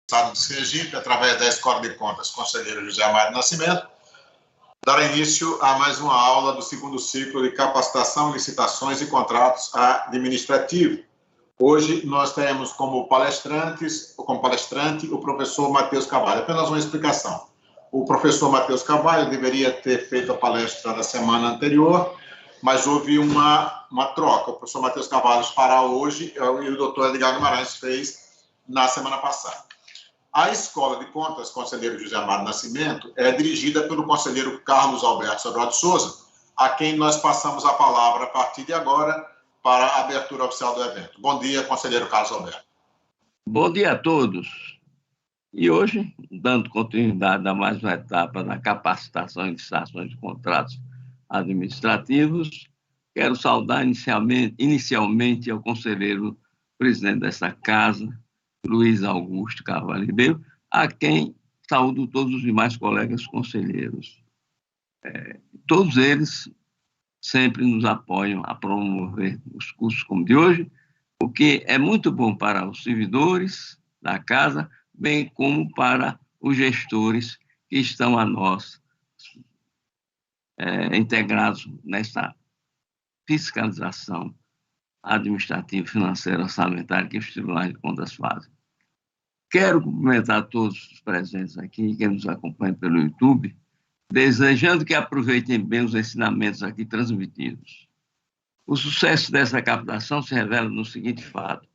Estado de Sergipe, através da Escola de Contas Conselheiro José Amado Nascimento, dará início a mais uma aula do segundo ciclo de capacitação, licitações e contratos administrativos. Hoje nós teremos como palestrante o professor Matheus Carvalho. Apenas uma explicação. O professor Matheus Carvalho deveria ter feito a palestra da semana anterior, mas houve uma troca. O professor Matheus Carvalho fará hoje e o doutor Edgar Guimarães fez na semana passada. A Escola de Contas Conselheiro José Amado Nascimento é dirigida pelo conselheiro Carlos Alberto Sobral de Souza, a quem nós passamos a palavra a partir de agora para a abertura oficial do evento. Bom dia, conselheiro Carlos Alberto. Bom dia a todos. E hoje, dando continuidade a mais uma etapa da capacitação e licitações de contratos administrativos, quero saudar inicialmente ao conselheiro presidente desta casa, Luiz Augusto Carvalho Ribeiro, a quem saúdo todos os demais colegas conselheiros. Todos eles sempre nos apoiam a promover os cursos como de hoje, o que é muito bom para os servidores da casa, bem como para os gestores que estão a nós integrados nessa fiscalização administrativa, financeira, orçamentária que os tribunais de contas fazem. Quero cumprimentar todos os presentes aqui, que nos acompanham pelo YouTube, desejando que aproveitem bem os ensinamentos aqui transmitidos. O sucesso dessa captação se revela no seguinte fato: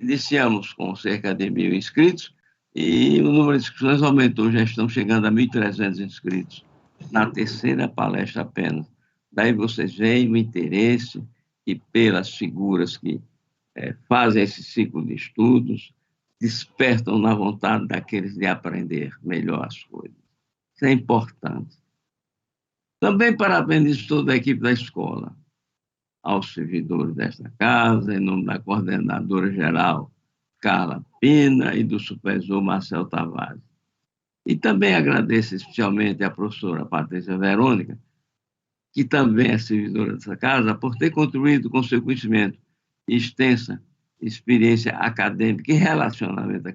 iniciamos com cerca de 1.000 inscritos e o número de inscrições aumentou, já estamos chegando a 1.300 inscritos, na terceira palestra apenas. Daí vocês veem o interesse e pelas figuras que fazem esse ciclo de estudos, despertam na vontade daqueles de aprender melhor as coisas. Isso é importante. Também parabenizo toda a equipe da escola, aos servidores desta casa, em nome da coordenadora geral Carla Pina e do supervisor Marcel Tavares. E também agradeço especialmente à professora Patrícia Verônica, que também é servidora dessa casa, por ter contribuído com seu conhecimento e extensa experiência acadêmica e relacionamento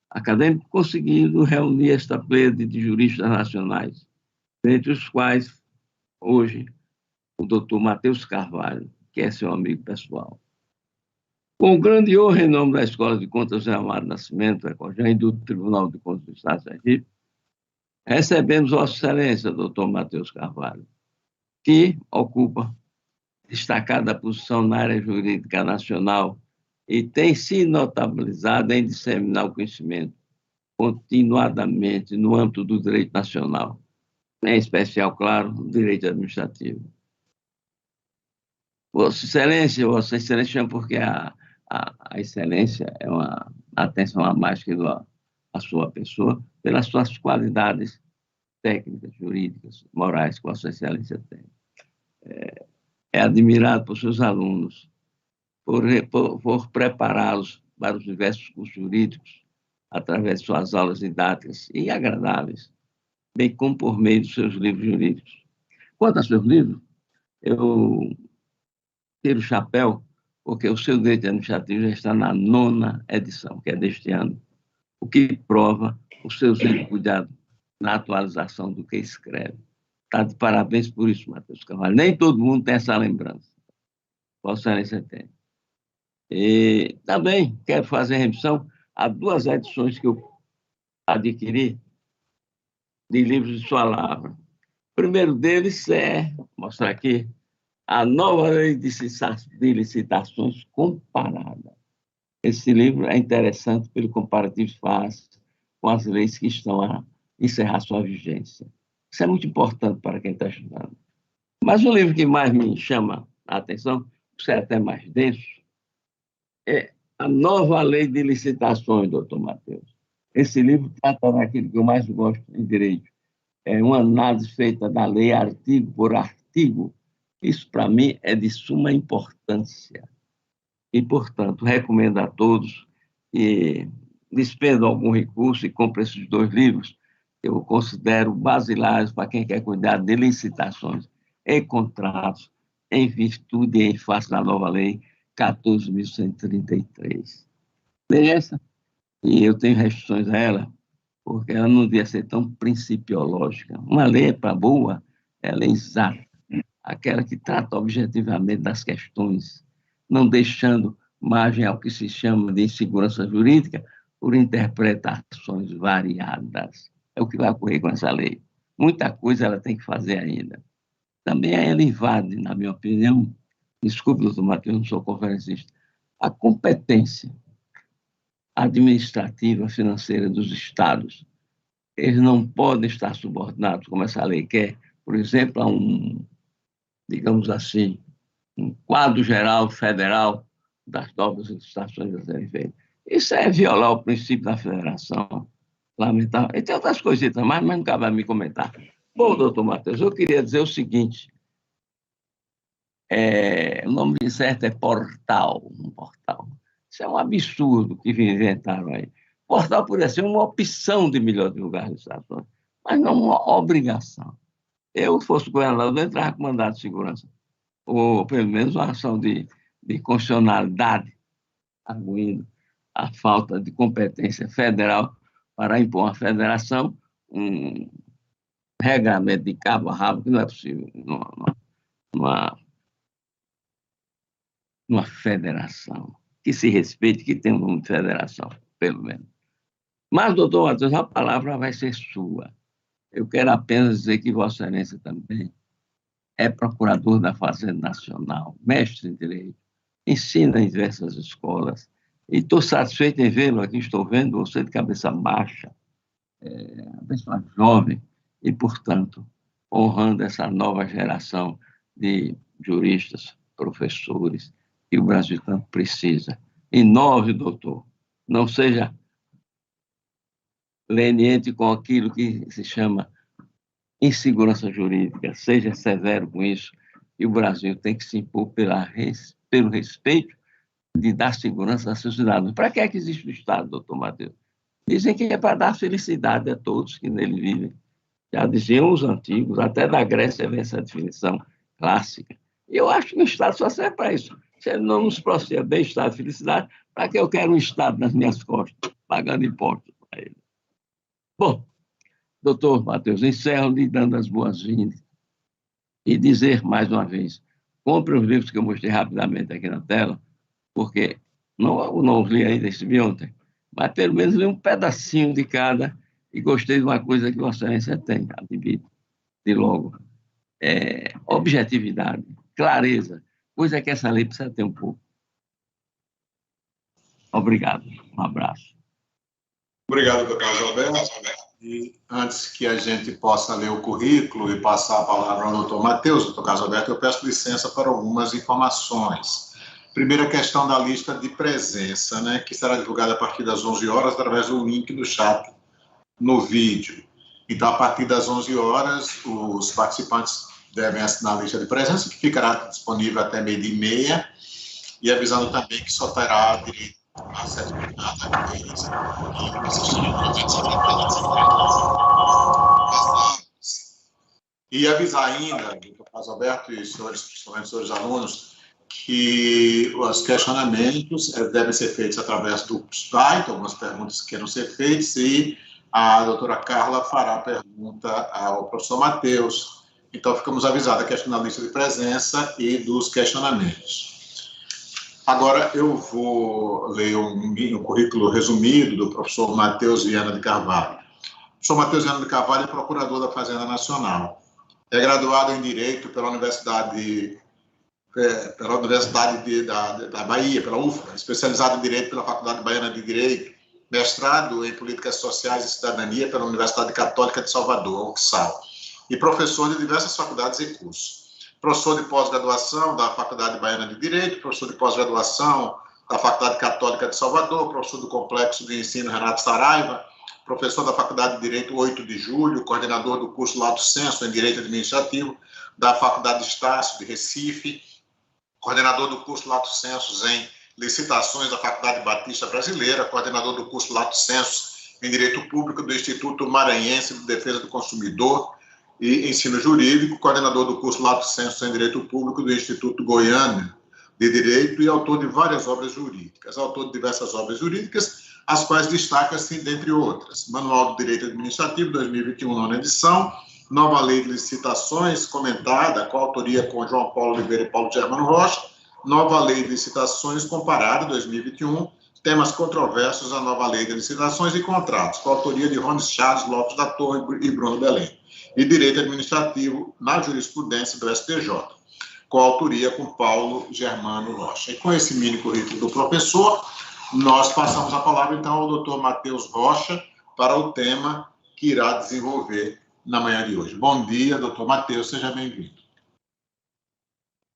acadêmico, conseguindo reunir esta plede de juristas nacionais, entre os quais, hoje, o doutor Matheus Carvalho, que é seu amigo pessoal. Com grande honra, em nome da Escola de Contas José Amado Nascimento, e do Tribunal de Contas do Estado de Sergipe, recebemos Vossa Excelência, doutor Matheus Carvalho, que ocupa destacada posição na área jurídica nacional e tem se notabilizado em disseminar o conhecimento continuadamente no âmbito do direito nacional, em especial, claro, no direito administrativo. Vossa Excelência chama porque a excelência é uma atenção a mais que a sua pessoa, pelas suas qualidades técnicas, jurídicas, morais que Vossa Excelência tem. É admirado por seus alunos, por prepará-los para os diversos cursos jurídicos, através de suas aulas didáticas e agradáveis, bem como por meio dos seus livros jurídicos. Quanto a seus livros, eu tiro o chapéu, porque o seu direito administrativo já está na 9ª edição, que é deste ano, o que prova o seu zelo e cuidado na atualização do que escreve. Está de parabéns por isso, Matheus Carvalho. Nem todo mundo tem essa lembrança. Vossa Excelência tem. E também quero fazer remissão a 2 edições que eu adquiri de livros de sua lavra. O primeiro deles vou mostrar aqui, a nova lei de licitações comparada. Esse livro é interessante pelo comparativo que faz com as leis que estão a encerrar sua vigência. Isso é muito importante para quem está estudando. Mas o livro que mais me chama a atenção, que é até mais denso, é a nova lei de licitações, doutor Matheus. Esse livro trata daquilo que eu mais gosto em direito. É uma análise feita da lei artigo por artigo. Isso, para mim, é de suma importância. E, portanto, recomendo a todos que despendam algum recurso e comprem esses 2 livros, que eu considero basilares para quem quer cuidar de licitações e contratos, em virtude e em face da nova lei 14.133. Beleza? e eu tenho restrições a ela, porque ela não devia ser tão principiológica. Uma lei para boa, ela é exata, aquela que trata objetivamente das questões, não deixando margem ao que se chama de insegurança jurídica por interpretações variadas. É o que vai ocorrer com essa lei. Muita coisa ela tem que fazer ainda. Também ela invade, na minha opinião, desculpe, doutor Matheus, não sou conferencista, a competência administrativa, financeira dos estados. Eles não podem estar subordinados, como essa lei quer, por exemplo, a digamos assim, um quadro geral federal das novas licitações a serem feitas. Isso é violar o princípio da federação, lamentável. E tem outras coisitas, mas não cabe a mim comentar. Bom, doutor Matheus, eu queria dizer o seguinte, o nome certo é portal, um portal. Isso é um absurdo que inventaram aí. Portal poderia ser uma opção de melhor divulgar as licitações, mas não uma obrigação. Eu, fosse governador, eu entrava com mandado de segurança, ou pelo menos uma ação de constitucionalidade, arguindo a falta de competência federal para impor uma federação, um regramento de cabo a rabo, que não é possível numa federação que se respeite, que tenha um nome de federação, pelo menos. Mas, doutor Matheus, a palavra vai ser sua. Eu quero apenas dizer que Vossa Excelência também é procurador da Fazenda Nacional, mestre em Direito, ensina em diversas escolas, e estou satisfeito em vê-lo aqui, estou vendo você de cabeça baixa, uma pessoa jovem, e, portanto, honrando essa nova geração de juristas, professores, que o Brasil tanto precisa. Inove, doutor, não seja leniente com aquilo que se chama insegurança jurídica, seja severo com isso, e o Brasil tem que se impor pelo respeito de dar segurança aos seus cidadãos. Para que é que existe o Estado, doutor Matheus? Dizem que é para dar felicidade a todos que nele vivem. Já diziam os antigos, até da Grécia vem essa definição clássica. E eu acho que o Estado só serve para isso. Se ele não nos propicia bem-estar e felicidade, para que eu quero um Estado nas minhas costas, pagando impostos para ele? Bom, doutor Matheus, encerro lhe dando as boas-vindas e dizer mais uma vez, compre os livros que eu mostrei rapidamente aqui na tela, porque não os li ainda, estive ontem, mas pelo menos li um pedacinho de cada e gostei de uma coisa que Vossa Excelência tem, admito, de logo. Objetividade, clareza, coisa que essa lei precisa ter um pouco. Obrigado, um abraço. Obrigado, doutor Carlos Alberto. E antes que a gente possa ler o currículo e passar a palavra ao doutor Matheus, doutor Carlos Alberto, eu peço licença para algumas informações. Primeira questão da lista de presença, né, que será divulgada a partir das 11 horas através do link do chat no vídeo. Então, a partir das 11 horas, os participantes devem assinar a lista de presença, que ficará disponível até 12h30, e avisando também que só terá direito a certificado e avisar ainda, doutor Carlos Alberto e senhores, principalmente senhores alunos, que os questionamentos devem ser feitos através do site, algumas perguntas que queiram ser feitas, e a doutora Carla fará a pergunta ao professor Matheus. Então, ficamos avisados a questão da lista de presença e dos questionamentos. Agora, eu vou ler um currículo resumido do professor Matheus Viana de Carvalho. O professor Matheus Viana de Carvalho é procurador da Fazenda Nacional. É graduado em Direito pela Universidade da Bahia, pela UFBA, especializado em Direito pela Faculdade Baiana de Direito, mestrado em Políticas Sociais e Cidadania pela Universidade Católica de Salvador, UFSAL, e professor de diversas faculdades e cursos. Professor de pós-graduação da Faculdade Baiana de Direito, professor de pós-graduação da Faculdade Católica de Salvador, professor do Complexo de Ensino Renato Saraiva, professor da Faculdade de Direito 8 de Julho, coordenador do curso Lato Sensu em Direito Administrativo da Faculdade de Estácio de Recife, coordenador do curso Lato Sensu em Licitações da Faculdade Batista Brasileira, coordenador do curso Lato Sensu em Direito Público do Instituto Maranhense de Defesa do Consumidor e Ensino Jurídico, coordenador do curso Lato Sensu em Direito Público do Instituto Goiano de Direito e autor de várias obras jurídicas. Autor de diversas obras jurídicas, as quais destaca-se, dentre outras, Manual do Direito Administrativo 2021, nona edição, Nova Lei de Licitações, comentada, com autoria com João Paulo Oliveira e Paulo Germano Rocha, Nova Lei de Licitações comparada 2021, temas controversos à Nova Lei de Licitações e Contratos, com autoria de Rones Chaves, Lopes da Torre e Bruno Belém, e Direito Administrativo na Jurisprudência do STJ, com autoria com Paulo Germano Rocha. E com esse mini currículo do professor, nós passamos a palavra, então, ao doutor Matheus Rocha para o tema que irá desenvolver na manhã de hoje. Bom dia, doutor Matheus, seja bem-vindo.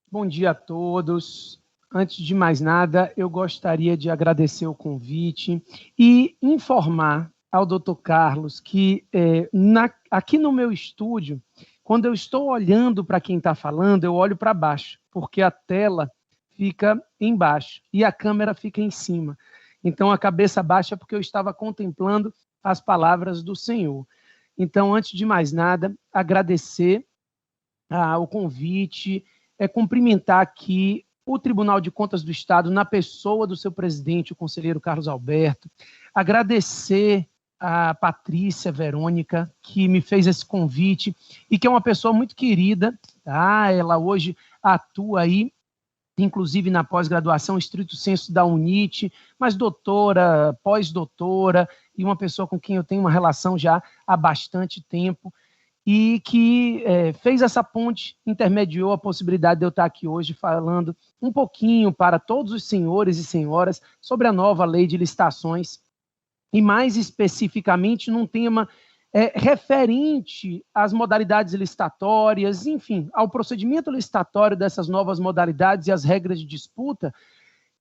Bom dia a todos. Antes de mais nada, eu gostaria de agradecer o convite e informar ao doutor Carlos que aqui no meu estúdio, quando eu estou olhando para quem está falando, eu olho para baixo, porque a tela fica embaixo e a câmera fica em cima. Então, a cabeça baixa é porque eu estava contemplando as palavras do Senhor. Então, antes de mais nada, agradecer o convite, cumprimentar aqui o Tribunal de Contas do Estado, na pessoa do seu presidente, o conselheiro Carlos Alberto, agradecer a Patrícia Verônica, que me fez esse convite e que é uma pessoa muito querida, tá? Ela hoje atua aí, inclusive na pós-graduação estrito sensu da UNIT, mas doutora, pós-doutora, e uma pessoa com quem eu tenho uma relação já há bastante tempo, e que fez essa ponte, intermediou a possibilidade de eu estar aqui hoje falando um pouquinho para todos os senhores e senhoras sobre a nova lei de licitações, e mais especificamente num tema referente às modalidades licitatórias, enfim, ao procedimento licitatório dessas novas modalidades e as regras de disputa,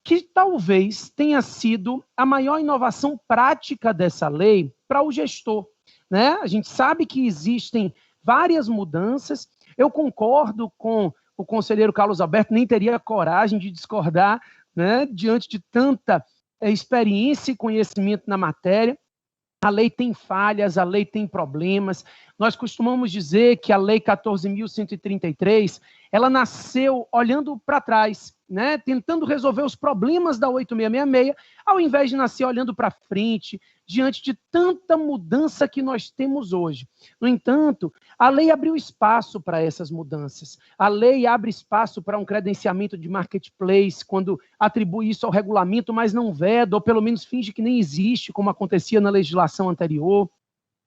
que talvez tenha sido a maior inovação prática dessa lei para o gestor, né? A gente sabe que existem várias mudanças, eu concordo com o conselheiro Carlos Alberto, nem teria coragem de discordar, né, diante de tanta experiência e conhecimento na matéria. A lei tem falhas, a lei tem problemas. Nós costumamos dizer que a Lei 14.133, ela nasceu olhando para trás, né? Tentando resolver os problemas da 8666, ao invés de nascer olhando para frente, diante de tanta mudança que nós temos hoje. No entanto, a lei abriu espaço para essas mudanças. A lei abre espaço para um credenciamento de marketplace, quando atribui isso ao regulamento, mas não veda, ou pelo menos finge que nem existe, como acontecia na legislação anterior.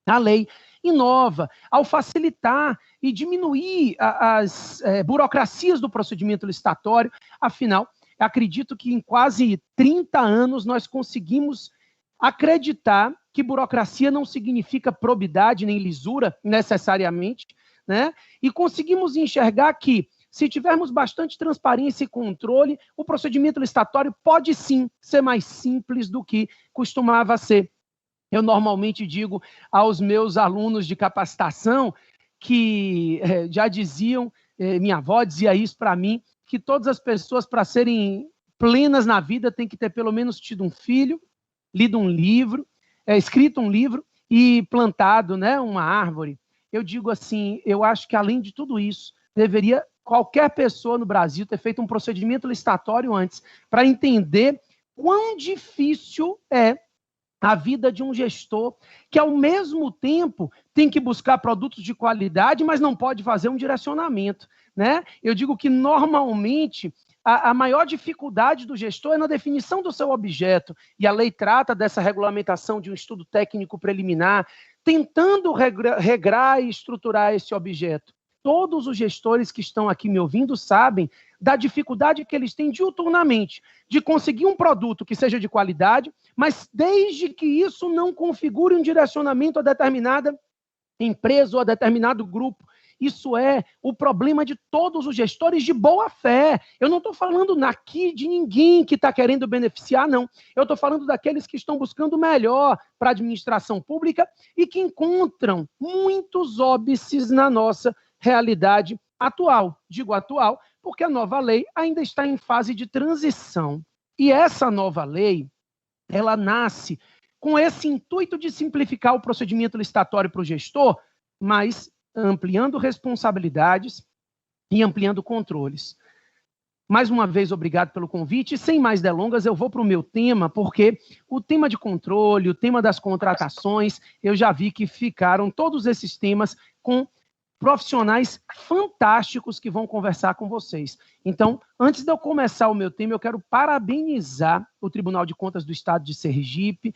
A lei inova ao facilitar e diminuir as burocracias do procedimento licitatório. Afinal, acredito que em quase 30 anos nós conseguimos acreditar que burocracia não significa probidade nem lisura necessariamente, né? E conseguimos enxergar que, se tivermos bastante transparência e controle, o procedimento licitatório pode sim ser mais simples do que costumava ser. Eu normalmente digo aos meus alunos de capacitação que já diziam, minha avó dizia isso para mim, que todas as pessoas, para serem plenas na vida, têm que ter pelo menos tido um filho, lido um livro, escrito um livro e plantado, né, uma árvore. Eu digo assim, eu acho que além de tudo isso, deveria qualquer pessoa no Brasil ter feito um procedimento licitatório antes, para entender quão difícil é a vida de um gestor que, ao mesmo tempo, tem que buscar produtos de qualidade, mas não pode fazer um direcionamento, né? Eu digo que, normalmente, a maior dificuldade do gestor é na definição do seu objeto, e a lei trata dessa regulamentação de um estudo técnico preliminar, tentando regrar e estruturar esse objeto. Todos os gestores que estão aqui me ouvindo sabem da dificuldade que eles têm diuturnamente de conseguir um produto que seja de qualidade, mas desde que isso não configure um direcionamento a determinada empresa ou a determinado grupo. Isso é o problema de todos os gestores de boa fé. Eu não estou falando aqui de ninguém que está querendo beneficiar, não. Eu estou falando daqueles que estão buscando o melhor para a administração pública e que encontram muitos óbices na nossa realidade atual. Digo atual porque a nova lei ainda está em fase de transição. E essa nova lei, ela nasce com esse intuito de simplificar o procedimento licitatório para o gestor, mas ampliando responsabilidades e ampliando controles. mais uma vez, obrigado pelo convite. E, sem mais delongas, eu vou para o meu tema, porque o tema de controle, o tema das contratações, eu já vi que ficaram todos esses temas com profissionais fantásticos que vão conversar com vocês. Então, antes de eu começar o meu tema, eu quero parabenizar o Tribunal de Contas do Estado de Sergipe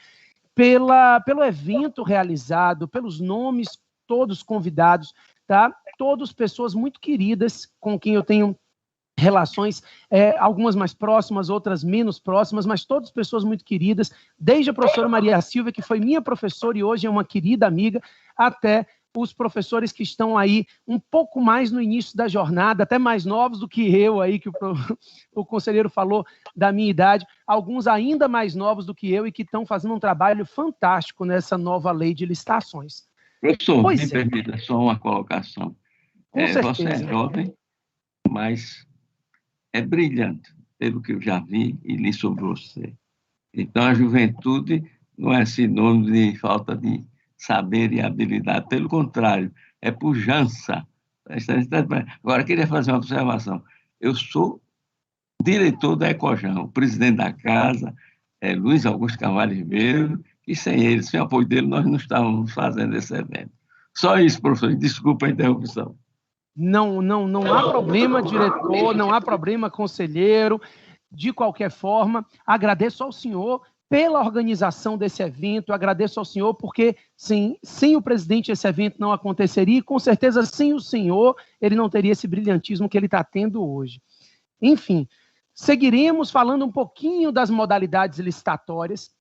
pelo evento realizado, pelos nomes todos convidados, tá? Todas pessoas muito queridas, com quem eu tenho relações, algumas mais próximas, outras menos próximas, mas todas pessoas muito queridas, desde a professora Maria Silvia, que foi minha professora e hoje é uma querida amiga, até os professores que estão aí um pouco mais no início da jornada, até mais novos do que eu aí, que o conselheiro falou da minha idade, alguns ainda mais novos do que eu e que estão fazendo um trabalho fantástico nessa nova lei de licitações. Professor, me permita só uma colocação. Com certeza. Você é jovem, mas é brilhante, pelo que eu já vi e li sobre você. Então, a juventude não é sinônimo de falta de saber e habilidade, pelo contrário, é pujança. Agora, queria fazer uma observação. Eu sou diretor da Ecojam, o presidente da casa é Luiz Augusto Carvalho Ribeiro, e sem ele, sem o apoio dele, nós não estávamos fazendo esse evento. Só isso, professor, desculpa a interrupção. Não há problema, diretor, não há problema, conselheiro. De qualquer forma, agradeço ao senhor pela organização desse evento, agradeço ao senhor porque sem o presidente esse evento não aconteceria e, com certeza, sem o senhor, ele não teria esse brilhantismo que ele está tendo hoje. Enfim, seguiremos falando um pouquinho das modalidades licitatórias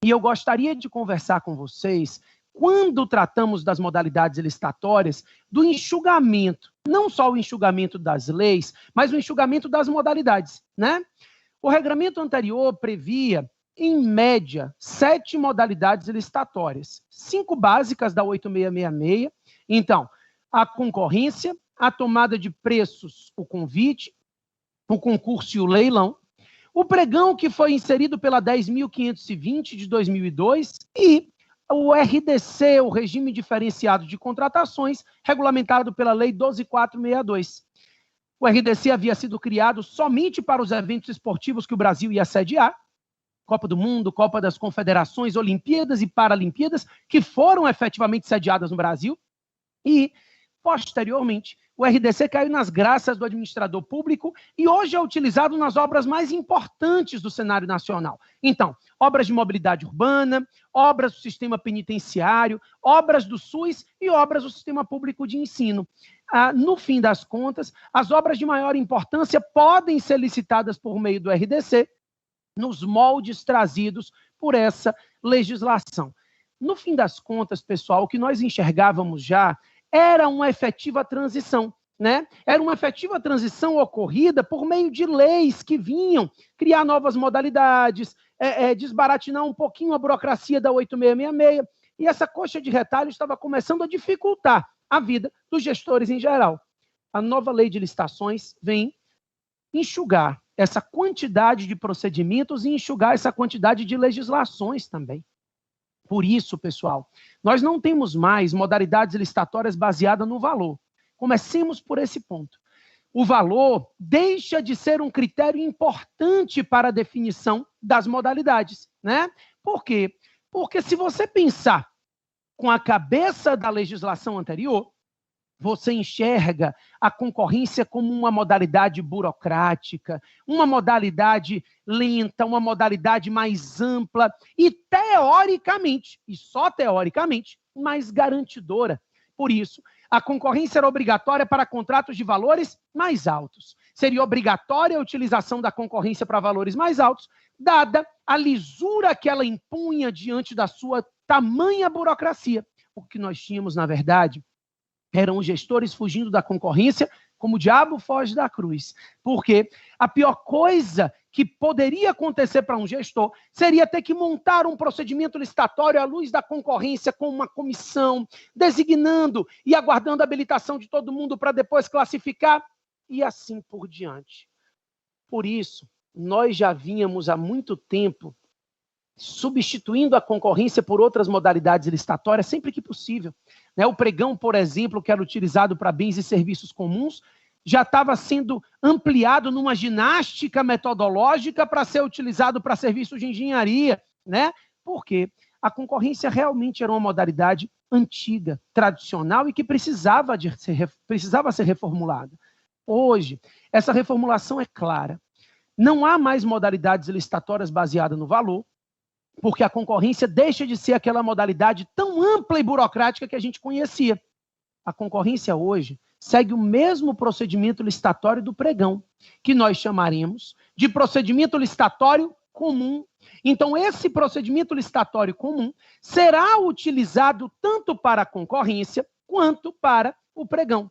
e eu gostaria de conversar com vocês, quando tratamos das modalidades licitatórias, do enxugamento, não só o enxugamento das leis, mas o enxugamento das modalidades, né? O regramento anterior previa, em média, 7 modalidades licitatórias, 5 básicas da 8666. Então, a concorrência, a tomada de preços, o convite, o concurso e o leilão, o pregão, que foi inserido pela 10.520 de 2002, e o RDC, o Regime Diferenciado de Contratações, regulamentado pela Lei 12.462. O RDC havia sido criado somente para os eventos esportivos que o Brasil ia sediar, Copa do Mundo, Copa das Confederações, Olimpíadas e Paralimpíadas, que foram efetivamente sediadas no Brasil, e, posteriormente, o RDC caiu nas graças do administrador público e hoje é utilizado nas obras mais importantes do cenário nacional. Então, obras de mobilidade urbana, obras do sistema penitenciário, obras do SUS e obras do sistema público de ensino. No fim das contas, as obras de maior importância podem ser licitadas por meio do RDC, nos moldes trazidos por essa legislação. No fim das contas, pessoal, o que nós enxergávamos já era uma efetiva transição, né? Era uma efetiva transição ocorrida por meio de leis que vinham criar novas modalidades, desbaratinar um pouquinho a burocracia da 8666, e essa coxa de retalho estava começando a dificultar a vida dos gestores em geral. A nova lei de licitações vem enxugar essa quantidade de procedimentos e enxugar essa quantidade de legislações também. Por isso, pessoal, nós não temos mais modalidades licitatórias baseadas no valor. Comecemos por esse ponto. O valor deixa de ser um critério importante para a definição das modalidades, né? Por quê? Porque se você pensar com a cabeça da legislação anterior, você enxerga a concorrência como uma modalidade burocrática, uma modalidade lenta, uma modalidade mais ampla e, teoricamente, e só teoricamente, mais garantidora. Por isso, a concorrência era obrigatória para contratos de valores mais altos. Seria obrigatória a utilização da concorrência para valores mais altos, dada a lisura que ela impunha diante da sua tamanha burocracia. O que nós tínhamos, na verdade, eram os gestores fugindo da concorrência como o diabo foge da cruz. Porque a pior coisa que poderia acontecer para um gestor seria ter que montar um procedimento licitatório à luz da concorrência com uma comissão, designando e aguardando a habilitação de todo mundo para depois classificar e assim por diante. Por isso, nós já vínhamos há muito tempo substituindo a concorrência por outras modalidades licitatórias sempre que possível. O pregão, por exemplo, que era utilizado para bens e serviços comuns, já estava sendo ampliado numa ginástica metodológica para ser utilizado para serviços de engenharia, né? Por quê? A concorrência realmente era uma modalidade antiga, tradicional e que precisava ser reformulada. Hoje, essa reformulação é clara. Não há mais modalidades licitatórias baseadas no valor, porque a concorrência deixa de ser aquela modalidade tão ampla e burocrática que a gente conhecia. A concorrência hoje segue o mesmo procedimento licitatório do pregão, que nós chamaremos de procedimento licitatório comum. Então, esse procedimento licitatório comum será utilizado tanto para a concorrência quanto para o pregão.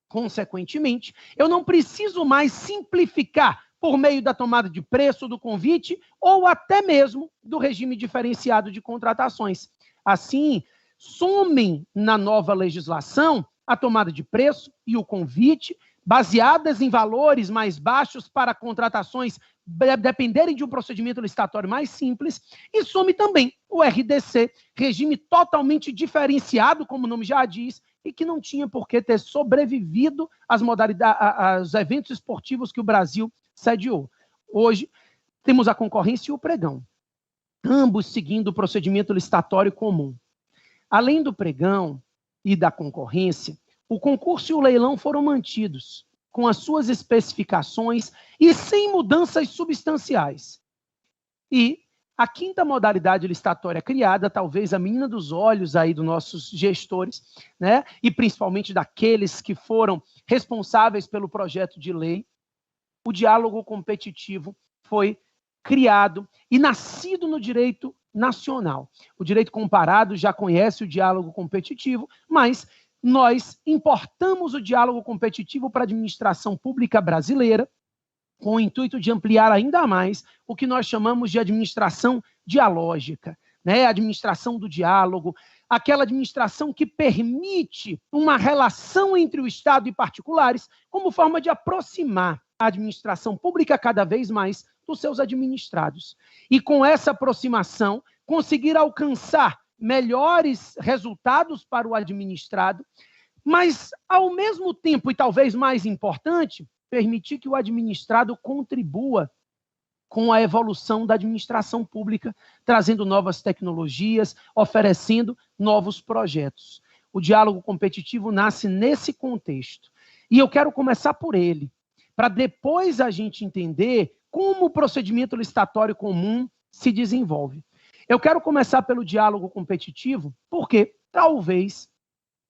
Consequentemente, eu não preciso mais simplificar por meio da tomada de preço, do convite ou até mesmo do regime diferenciado de contratações. Assim, somem na nova legislação a tomada de preço e o convite, baseadas em valores mais baixos para contratações dependerem de um procedimento licitatório mais simples, e some também o RDC, regime totalmente diferenciado, como o nome já diz, e que não tinha por que ter sobrevivido às modalidades, aos eventos esportivos que o Brasil sediou. Hoje, temos a concorrência e o pregão, ambos seguindo o procedimento licitatório comum. Além do pregão e da concorrência, o concurso e o leilão foram mantidos, com as suas especificações e sem mudanças substanciais. E a quinta modalidade licitatória criada, talvez a menina dos olhos aí dos nossos gestores, né, e principalmente daqueles que foram responsáveis pelo projeto de lei, o diálogo competitivo foi criado e nascido no direito nacional. O direito comparado já conhece o diálogo competitivo, mas nós importamos o diálogo competitivo para a administração pública brasileira, com o intuito de ampliar ainda mais o que nós chamamos de administração dialógica, né? A administração do diálogo, aquela administração que permite uma relação entre o Estado e particulares, como forma de aproximar a administração pública cada vez mais dos seus administrados. E com essa aproximação, conseguir alcançar melhores resultados para o administrado, mas, ao mesmo tempo, e talvez mais importante, permitir que o administrado contribua com a evolução da administração pública, trazendo novas tecnologias, oferecendo novos projetos. O diálogo competitivo nasce nesse contexto. E eu quero começar por ele, para depois a gente entender como o procedimento licitatório comum se desenvolve. Eu quero começar pelo diálogo competitivo, porque talvez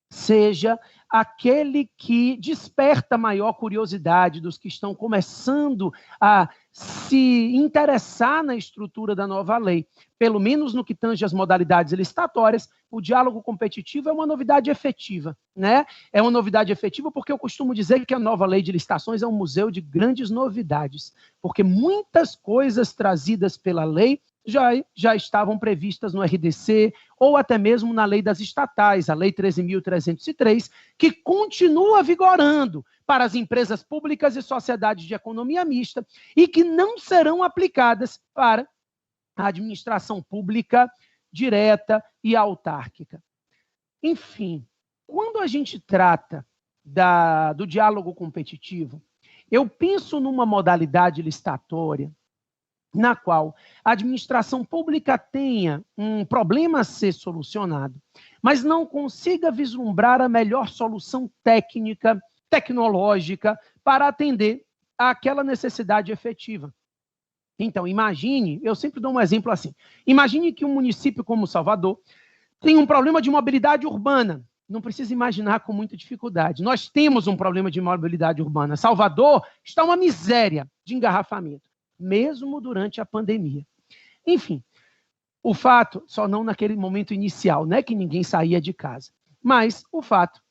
seja aquele que desperta maior curiosidade dos que estão começando a se interessar na estrutura da nova lei. Pelo menos no que tange as modalidades licitatórias, o diálogo competitivo é uma novidade efetiva, né? É uma novidade efetiva porque eu costumo dizer que a nova lei de licitações é um museu de grandes novidades, porque muitas coisas trazidas pela lei já estavam previstas no RDC ou até mesmo na lei das estatais, a Lei 13.303, que continua vigorando para as empresas públicas e sociedades de economia mista e que não serão aplicadas para a administração pública direta e autárquica. Enfim, quando a gente trata do diálogo competitivo, eu penso numa modalidade licitatória na qual a administração pública tenha um problema a ser solucionado, mas não consiga vislumbrar a melhor solução técnica, tecnológica, para atender àquela necessidade efetiva. Então, imagine, eu sempre dou um exemplo assim, imagine que um município como Salvador tem um problema de mobilidade urbana. Não precisa imaginar com muita dificuldade. Nós temos um problema de mobilidade urbana. Salvador está uma miséria de engarrafamento, mesmo durante a pandemia. Enfim, o fato, só não naquele momento inicial, né, que ninguém saía de casa, mas o fato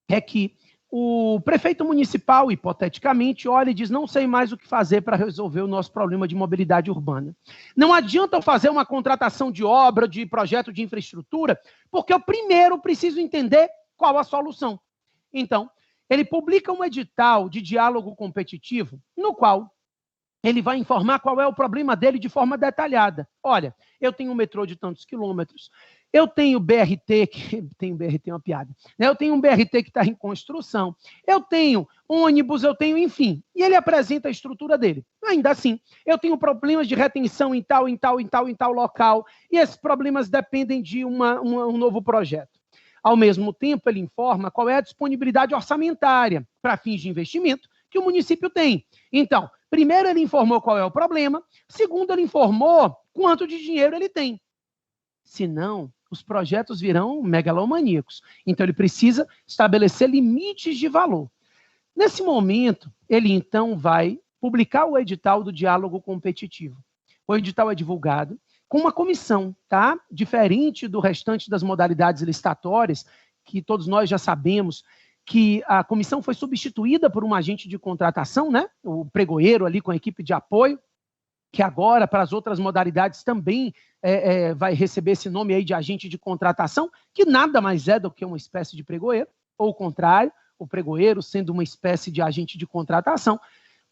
é que o prefeito municipal, hipoteticamente, olha e diz, não sei mais o que fazer para resolver o nosso problema de mobilidade urbana. Não adianta eu fazer uma contratação de obra, de projeto de infraestrutura, porque eu primeiro preciso entender qual a solução. Então, ele publica um edital de diálogo competitivo, no qual ele vai informar qual é o problema dele de forma detalhada. Olha, eu tenho um metrô de tantos quilômetros, eu tenho BRT, é uma piada, né? Eu tenho um BRT que está em construção, eu tenho ônibus, eu tenho, enfim, e ele apresenta a estrutura dele. Ainda assim, eu tenho problemas de retenção em tal local, e esses problemas dependem de um novo projeto. Ao mesmo tempo, ele informa qual é a disponibilidade orçamentária para fins de investimento que o município tem. Então, primeiro ele informou qual é o problema, segundo ele informou quanto de dinheiro ele tem. Senão, os projetos virão megalomaníacos. Então, ele precisa estabelecer limites de valor. Nesse momento, ele então vai publicar o edital do diálogo competitivo. O edital é divulgado com uma comissão, tá? Diferente do restante das modalidades licitatórias, que todos nós já sabemos que a comissão foi substituída por um agente de contratação, né? O pregoeiro ali com a equipe de apoio, que agora, para as outras modalidades, também vai receber esse nome aí de agente de contratação, que nada mais é do que uma espécie de pregoeiro, ou o contrário, o pregoeiro sendo uma espécie de agente de contratação.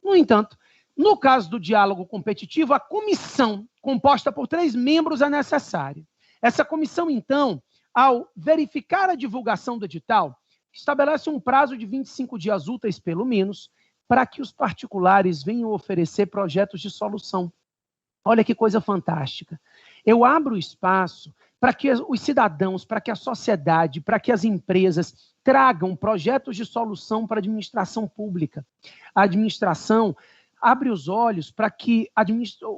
No entanto, no caso do diálogo competitivo, a comissão, composta por 3 membros, é necessária. Essa comissão, então, ao verificar a divulgação do edital, estabelece um prazo de 25 dias úteis, pelo menos, para que os particulares venham oferecer projetos de solução. Olha que coisa fantástica. Eu abro espaço para que os cidadãos, para que a sociedade, para que as empresas tragam projetos de solução para a administração pública. A administração abre os olhos para que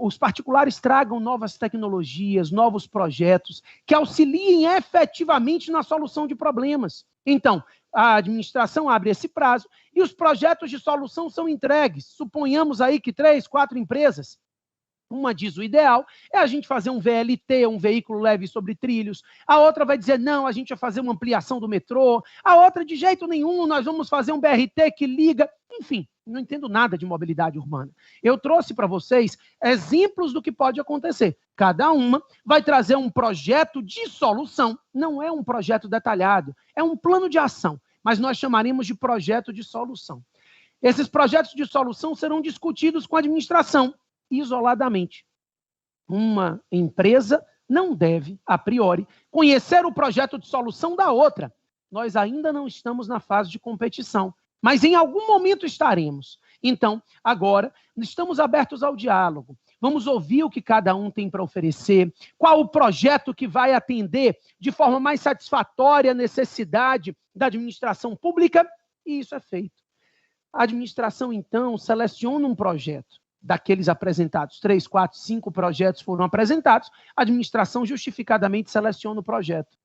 os particulares tragam novas tecnologias, novos projetos, que auxiliem efetivamente na solução de problemas. Então, a administração abre esse prazo e os projetos de solução são entregues. Suponhamos aí que 3, 4 empresas. Uma diz o ideal é a gente fazer um VLT, um veículo leve sobre trilhos. A outra vai dizer, não, a gente vai fazer uma ampliação do metrô. A outra, de jeito nenhum, nós vamos fazer um BRT que liga. Enfim, não entendo nada de mobilidade urbana. Eu trouxe para vocês exemplos do que pode acontecer. Cada uma vai trazer um projeto de solução. Não é um projeto detalhado, é um plano de ação, mas nós chamaremos de projeto de solução. Esses projetos de solução serão discutidos com a administração, isoladamente. Uma empresa não deve, a priori, conhecer o projeto de solução da outra. Nós ainda não estamos na fase de competição, mas em algum momento estaremos. Então, agora, estamos abertos ao diálogo. Vamos ouvir o que cada um tem para oferecer, qual o projeto que vai atender de forma mais satisfatória a necessidade da administração pública, e isso é feito. A administração, então, seleciona um projeto. Daqueles apresentados, 3, 4, 5 projetos foram apresentados, a administração justificadamente seleciona o projeto.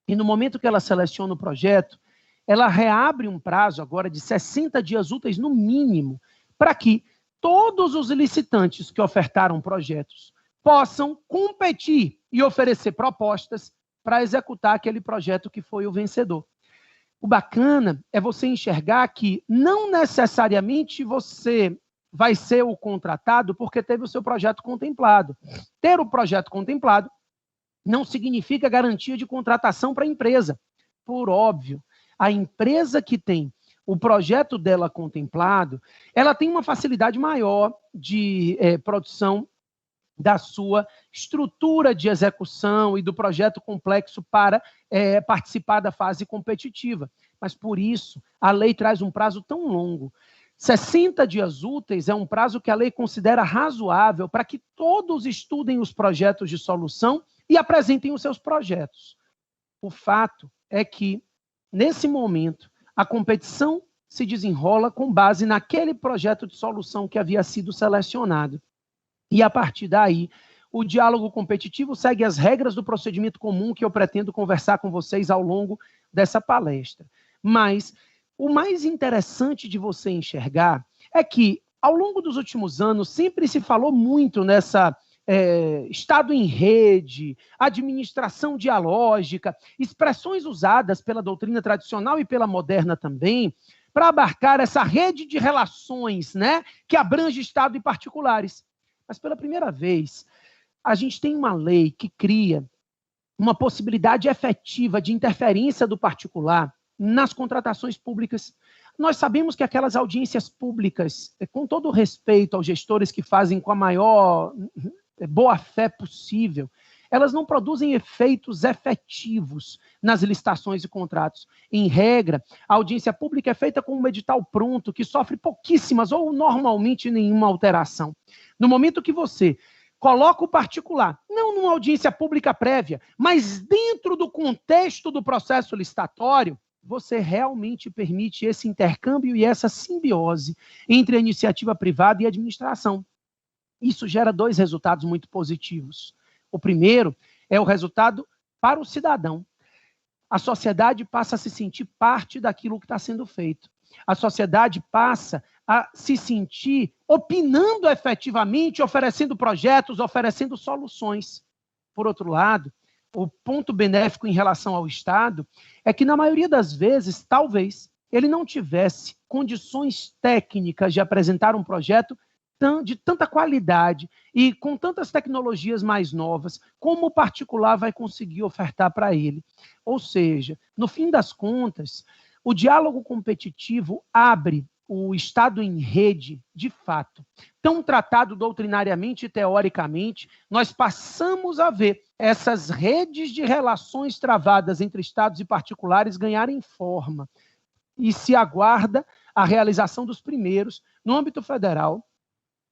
E no momento que ela seleciona o projeto, ela reabre um prazo agora de 60 dias úteis no mínimo, para que todos os licitantes que ofertaram projetos possam competir e oferecer propostas para executar aquele projeto que foi o vencedor. O bacana é você enxergar que não necessariamente você vai ser o contratado porque teve o seu projeto contemplado. Ter o projeto contemplado não significa garantia de contratação para a empresa. Por óbvio, a empresa que tem o projeto dela contemplado, ela tem uma facilidade maior de produção da sua estrutura de execução e do projeto complexo para participar da fase competitiva. Mas, por isso, a lei traz um prazo tão longo. 60 dias úteis é um prazo que a lei considera razoável para que todos estudem os projetos de solução e apresentem os seus projetos. O fato é que, nesse momento, a competição se desenrola com base naquele projeto de solução que havia sido selecionado. E, a partir daí, o diálogo competitivo segue as regras do procedimento comum que eu pretendo conversar com vocês ao longo dessa palestra. Mas o mais interessante de você enxergar é que, ao longo dos últimos anos, sempre se falou muito nessa Estado em rede, administração dialógica, expressões usadas pela doutrina tradicional e pela moderna também, para abarcar essa rede de relações, né, que abrange Estado e particulares. Mas, pela primeira vez, a gente tem uma lei que cria uma possibilidade efetiva de interferência do particular nas contratações públicas. Nós sabemos que aquelas audiências públicas, com todo o respeito aos gestores que fazem com a maior boa-fé possível, elas não produzem efeitos efetivos nas licitações e contratos. Em regra, a audiência pública é feita com um edital pronto, que sofre pouquíssimas ou normalmente nenhuma alteração. No momento que você coloca o particular, não numa audiência pública prévia, mas dentro do contexto do processo licitatório, você realmente permite esse intercâmbio e essa simbiose entre a iniciativa privada e a administração. Isso gera dois resultados muito positivos. O primeiro é o resultado para o cidadão. A sociedade passa a se sentir parte daquilo que está sendo feito. A sociedade passa a se sentir opinando efetivamente, oferecendo projetos, oferecendo soluções. Por outro lado, o ponto benéfico em relação ao Estado é que, na maioria das vezes, talvez, ele não tivesse condições técnicas de apresentar um projeto de tanta qualidade e com tantas tecnologias mais novas, como o particular vai conseguir ofertar para ele. Ou seja, no fim das contas, o diálogo competitivo abre o Estado em rede, de fato. Tão tratado doutrinariamente e teoricamente, nós passamos a ver essas redes de relações travadas entre Estados e particulares ganharem forma. E se aguarda a realização dos primeiros. No âmbito federal,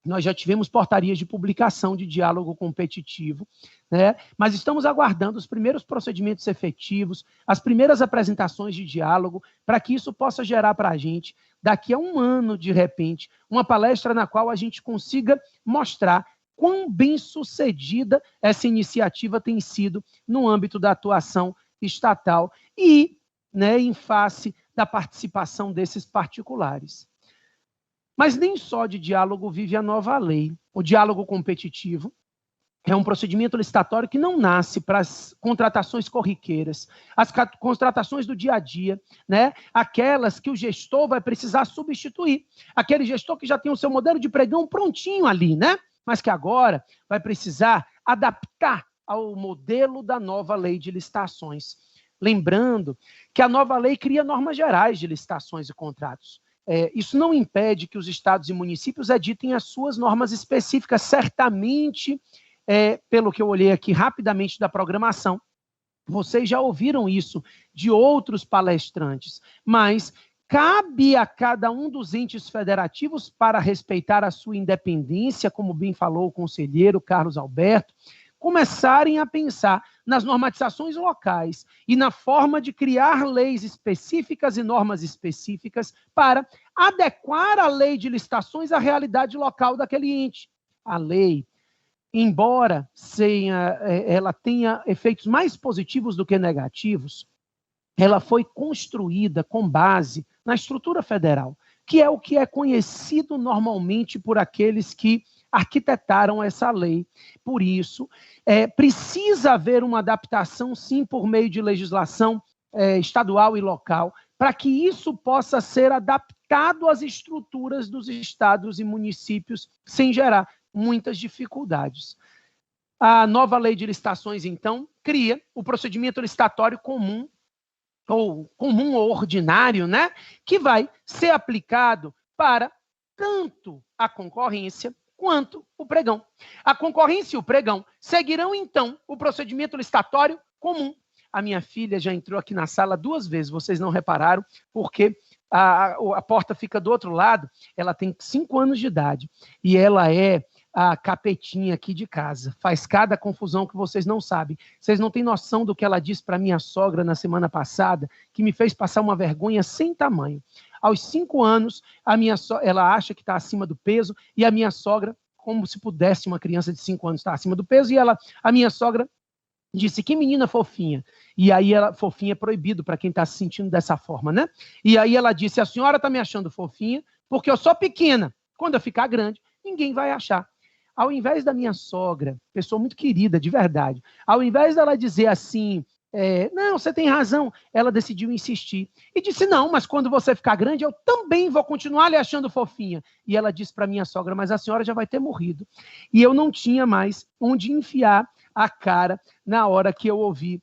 nós já tivemos portarias de publicação de diálogo competitivo, né? Mas estamos aguardando os primeiros procedimentos efetivos, as primeiras apresentações de diálogo, para que isso possa gerar para a gente, daqui a um ano, de repente, uma palestra na qual a gente consiga mostrar quão bem-sucedida essa iniciativa tem sido no âmbito da atuação estatal e, né, em face da participação desses particulares. Mas nem só de diálogo vive a nova lei. O diálogo competitivo é um procedimento licitatório que não nasce para as contratações corriqueiras, as contratações do dia a dia, né? Aquelas que o gestor vai precisar substituir. Aquele gestor que já tem o seu modelo de pregão prontinho ali, né? Mas que agora vai precisar adaptar ao modelo da nova lei de licitações. Lembrando que a nova lei cria normas gerais de licitações e contratos. Isso não impede que os estados e municípios editem as suas normas específicas, certamente, pelo que eu olhei aqui rapidamente da programação, vocês já ouviram isso de outros palestrantes, mas cabe a cada um dos entes federativos, para respeitar a sua independência, como bem falou o conselheiro Carlos Alberto, começarem a pensar nas normatizações locais e na forma de criar leis específicas e normas específicas para adequar a lei de licitações à realidade local daquele ente. A lei, embora ela tenha efeitos mais positivos do que negativos, ela foi construída com base na estrutura federal, que é o que é conhecido normalmente por aqueles que arquitetaram essa lei. Por isso, precisa haver uma adaptação, sim, por meio de legislação estadual e local, para que isso possa ser adaptado às estruturas dos estados e municípios, sem gerar muitas dificuldades. A nova lei de licitações, então, cria o procedimento licitatório comum ou ordinário, né, que vai ser aplicado para tanto a concorrência quanto o pregão. A concorrência e o pregão seguirão, então, o procedimento licitatório comum. A minha filha já entrou aqui na sala 2 vezes, vocês não repararam, porque a porta fica do outro lado. Ela tem 5 anos de idade e ela é a capetinha aqui de casa. Faz cada confusão que vocês não sabem. Vocês não têm noção do que ela disse para minha sogra na semana passada, que me fez passar uma vergonha sem tamanho. Aos 5 anos, ela acha que está acima do peso, e a minha sogra, como se pudesse uma criança de 5 anos estar acima do peso, e a minha sogra disse, que menina fofinha. E aí, fofinha é proibido para quem está se sentindo dessa forma, né? E aí ela disse, a senhora está me achando fofinha porque eu sou pequena. Quando eu ficar grande, ninguém vai achar. Ao invés da minha sogra, pessoa muito querida, de verdade, ao invés dela dizer assim, não, você tem razão, ela decidiu insistir. E disse, não, mas quando você ficar grande, eu também vou continuar lhe achando fofinha. E ela disse para minha sogra, mas a senhora já vai ter morrido. E eu não tinha mais onde enfiar a cara na hora que eu ouvi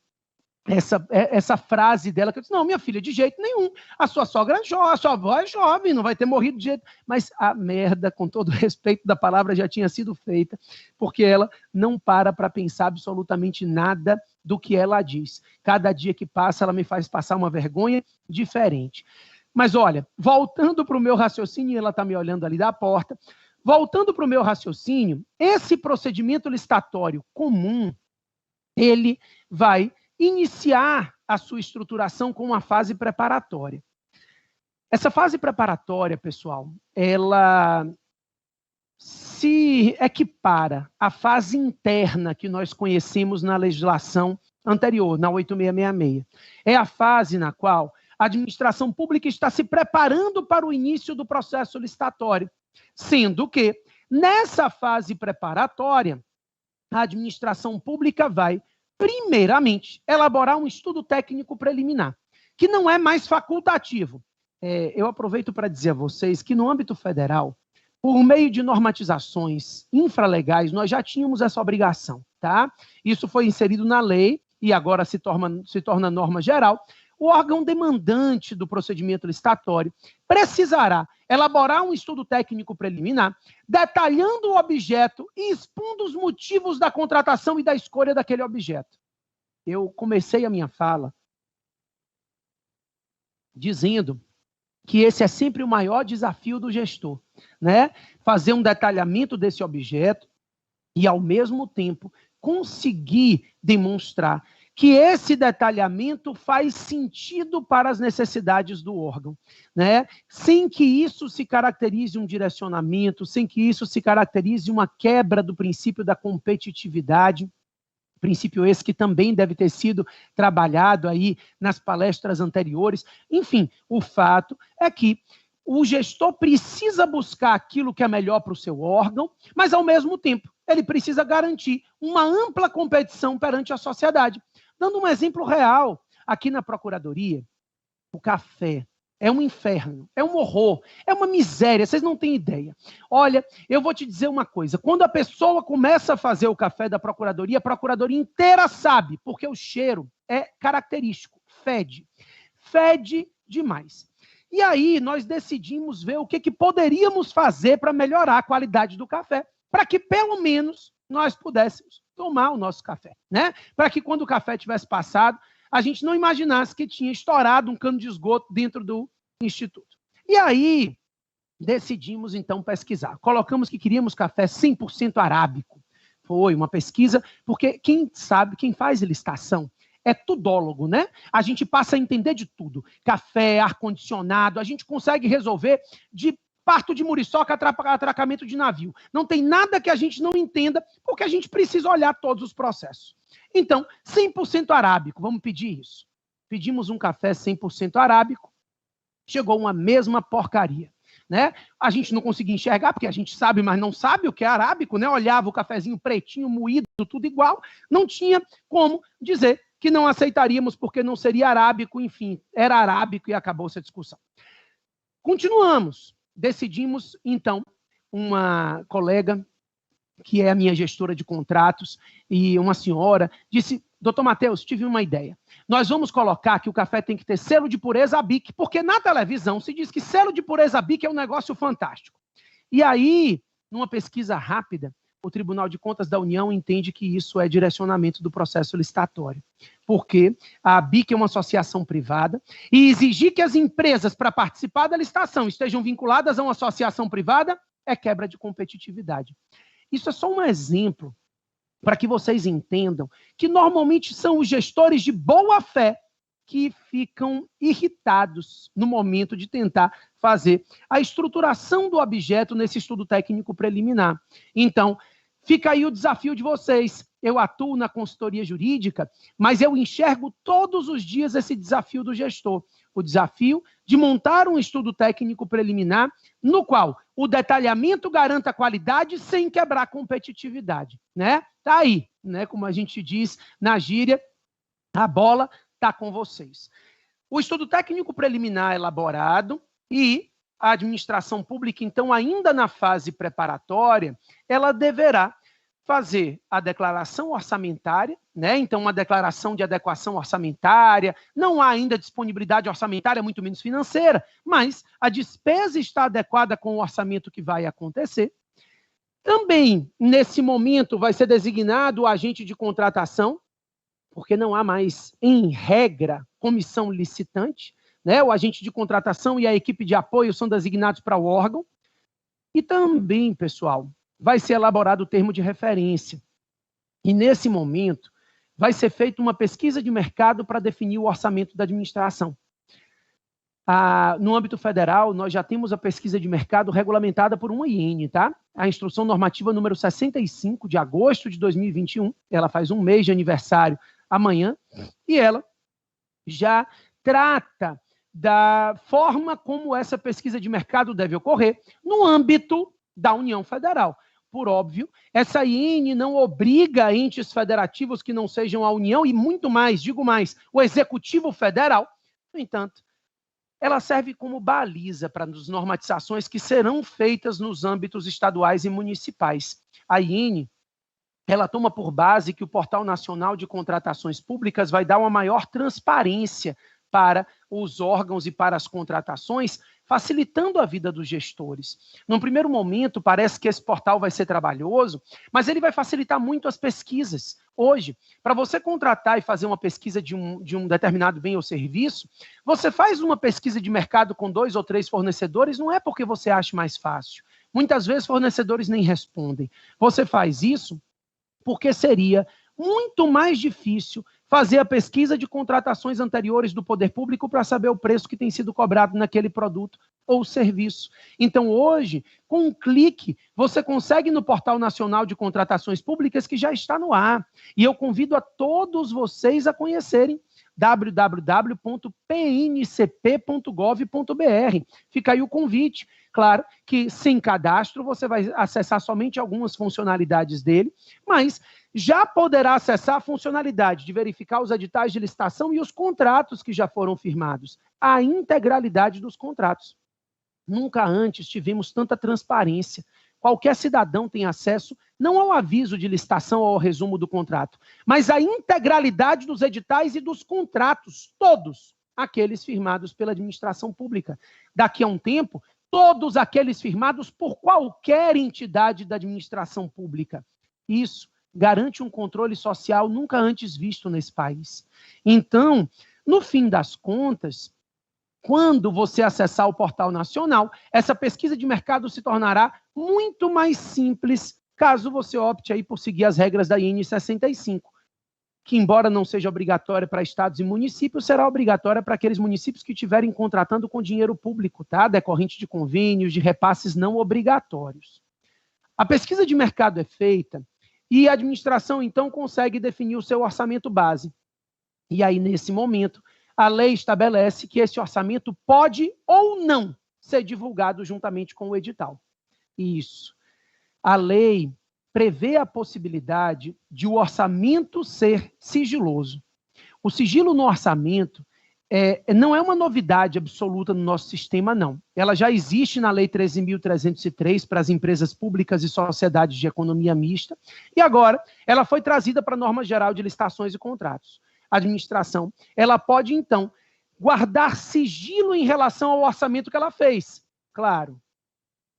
essa frase dela, que eu disse, não, minha filha, de jeito nenhum, a sua sogra é jovem, a sua avó é jovem, não vai ter morrido de jeito, mas a merda, com todo o respeito da palavra, já tinha sido feita, porque ela não para pensar absolutamente nada do que ela diz. Cada dia que passa, ela me faz passar uma vergonha diferente. Mas olha, voltando para o meu raciocínio, ela está me olhando ali da porta, voltando para o meu raciocínio, esse procedimento licitatório comum, ele vai iniciar a sua estruturação com uma fase preparatória. Essa fase preparatória, pessoal, ela se equipara à fase interna que nós conhecemos na legislação anterior, na 8666. É a fase na qual a administração pública está se preparando para o início do processo licitatório, sendo que, nessa fase preparatória, a administração pública vai primeiramente, elaborar um estudo técnico preliminar, que não é mais facultativo. Eu aproveito para dizer a vocês que no âmbito federal, por meio de normatizações infralegais, nós já tínhamos essa obrigação, tá? Isso foi inserido na lei e agora se torna norma geral. O órgão demandante do procedimento licitatório precisará elaborar um estudo técnico preliminar, detalhando o objeto e expondo os motivos da contratação e da escolha daquele objeto. Eu comecei a minha fala dizendo que esse é sempre o maior desafio do gestor, né? Fazer um detalhamento desse objeto e, ao mesmo tempo, conseguir demonstrar que esse detalhamento faz sentido para as necessidades do órgão, né? Sem que isso se caracterize um direcionamento, sem que isso se caracterize uma quebra do princípio da competitividade, princípio esse que também deve ter sido trabalhado aí nas palestras anteriores. Enfim, o fato é que o gestor precisa buscar aquilo que é melhor para o seu órgão, mas, ao mesmo tempo, ele precisa garantir uma ampla competição perante a sociedade. Dando um exemplo real, aqui na Procuradoria, o café é um inferno, é um horror, é uma miséria, vocês não têm ideia. Olha, eu vou te dizer uma coisa, quando a pessoa começa a fazer o café da Procuradoria, a Procuradoria inteira sabe, porque o cheiro é característico, fede demais. E aí nós decidimos ver o que poderíamos fazer para melhorar a qualidade do café, para que pelo menos nós pudéssemos tomar o nosso café, né? Para que quando o café tivesse passado, a gente não imaginasse que tinha estourado um cano de esgoto dentro do instituto. E aí, decidimos então pesquisar. Colocamos que queríamos café 100% arábico. Foi uma pesquisa, porque quem sabe, quem faz licitação é tudólogo, né? A gente passa a entender de tudo. Café, ar-condicionado, a gente consegue resolver de parto de muriçoca, atracamento de navio. Não tem nada que a gente não entenda, porque a gente precisa olhar todos os processos. Então, 100% arábico, vamos pedir isso. Pedimos um café 100% arábico, chegou uma mesma porcaria, né? A gente não conseguia enxergar, porque a gente sabe, mas não sabe o que é arábico, né? Olhava o cafezinho pretinho, moído, tudo igual, não tinha como dizer que não aceitaríamos, porque não seria arábico, enfim, era arábico e acabou essa discussão. Continuamos. Decidimos, então, uma colega, que é a minha gestora de contratos, e uma senhora, disse, doutor Matheus, tive uma ideia. Nós vamos colocar que o café tem que ter selo de pureza ABIC, porque na televisão se diz que selo de pureza ABIC é um negócio fantástico. E aí, numa pesquisa rápida, o Tribunal de Contas da União entende que isso é direcionamento do processo licitatório, porque a ABIC é uma associação privada e exigir que as empresas, para participar da licitação, estejam vinculadas a uma associação privada é quebra de competitividade. Isso é só um exemplo para que vocês entendam que normalmente são os gestores de boa fé que ficam irritados no momento de tentar fazer a estruturação do objeto nesse estudo técnico preliminar. Então, fica aí o desafio de vocês. Eu atuo na consultoria jurídica, mas eu enxergo todos os dias esse desafio do gestor. O desafio de montar um estudo técnico preliminar no qual o detalhamento garanta qualidade sem quebrar a competitividade, né? Tá aí, né? Como a gente diz na gíria, a bola está com vocês. O estudo técnico preliminar elaborado e a administração pública, então, ainda na fase preparatória, ela deverá fazer a declaração orçamentária, né? Então, uma declaração de adequação orçamentária, não há ainda disponibilidade orçamentária, muito menos financeira, mas a despesa está adequada com o orçamento que vai acontecer. Também, nesse momento, vai ser designado o agente de contratação, porque não há mais, em regra, comissão licitante, né? O agente de contratação e a equipe de apoio são designados para o órgão. E também, pessoal, vai ser elaborado o termo de referência. E, nesse momento, vai ser feita uma pesquisa de mercado para definir o orçamento da administração. No âmbito federal, nós já temos a pesquisa de mercado regulamentada por uma IN, tá? A Instrução Normativa número 65, de agosto de 2021, ela faz um mês de aniversário amanhã, e ela já trata da forma como essa pesquisa de mercado deve ocorrer no âmbito da União Federal. Por óbvio, essa IN não obriga entes federativos que não sejam a União, e muito mais, digo mais, o Executivo Federal. No entanto, ela serve como baliza para as normatizações que serão feitas nos âmbitos estaduais e municipais. A IN, ela toma por base que o Portal Nacional de Contratações Públicas vai dar uma maior transparência para os órgãos e para as contratações, facilitando a vida dos gestores. Num primeiro momento, parece que esse portal vai ser trabalhoso, mas ele vai facilitar muito as pesquisas. Hoje, para você contratar e fazer uma pesquisa de um determinado bem ou serviço, você faz uma pesquisa de mercado com 2 ou 3 fornecedores, não é porque você acha mais fácil. Muitas vezes, fornecedores nem respondem. Você faz isso porque seria muito mais difícil fazer a pesquisa de contratações anteriores do poder público para saber o preço que tem sido cobrado naquele produto ou serviço. Então, hoje, com um clique, você consegue no Portal Nacional de Contratações Públicas, que já está no ar. E eu convido a todos vocês a conhecerem www.pncp.gov.br. Fica aí o convite. Claro que sem cadastro você vai acessar somente algumas funcionalidades dele, mas já poderá acessar a funcionalidade de verificar os editais de licitação e os contratos que já foram firmados, a integralidade dos contratos. Nunca antes tivemos tanta transparência. Qualquer cidadão tem acesso não ao aviso de licitação ou ao resumo do contrato, mas à integralidade dos editais e dos contratos, todos aqueles firmados pela administração pública. Daqui a um tempo, todos aqueles firmados por qualquer entidade da administração pública. Isso garante um controle social nunca antes visto nesse país. Então, no fim das contas, quando você acessar o Portal Nacional, essa pesquisa de mercado se tornará muito mais simples, caso você opte aí por seguir as regras da IN 65, que, embora não seja obrigatória para estados e municípios, será obrigatória para aqueles municípios que estiverem contratando com dinheiro público, tá? Decorrente de convênios, de repasses não obrigatórios. A pesquisa de mercado é feita e a administração, então, consegue definir o seu orçamento base. E aí, nesse momento, a lei estabelece que esse orçamento pode ou não ser divulgado juntamente com o edital. Isso. A lei prevê a possibilidade de o orçamento ser sigiloso. O sigilo no orçamento não é uma novidade absoluta no nosso sistema, não. Ela já existe na Lei 13.303 para as empresas públicas e sociedades de economia mista, e agora ela foi trazida para a Norma Geral de Licitações e Contratos. A administração, ela pode, então, guardar sigilo em relação ao orçamento que ela fez. Claro,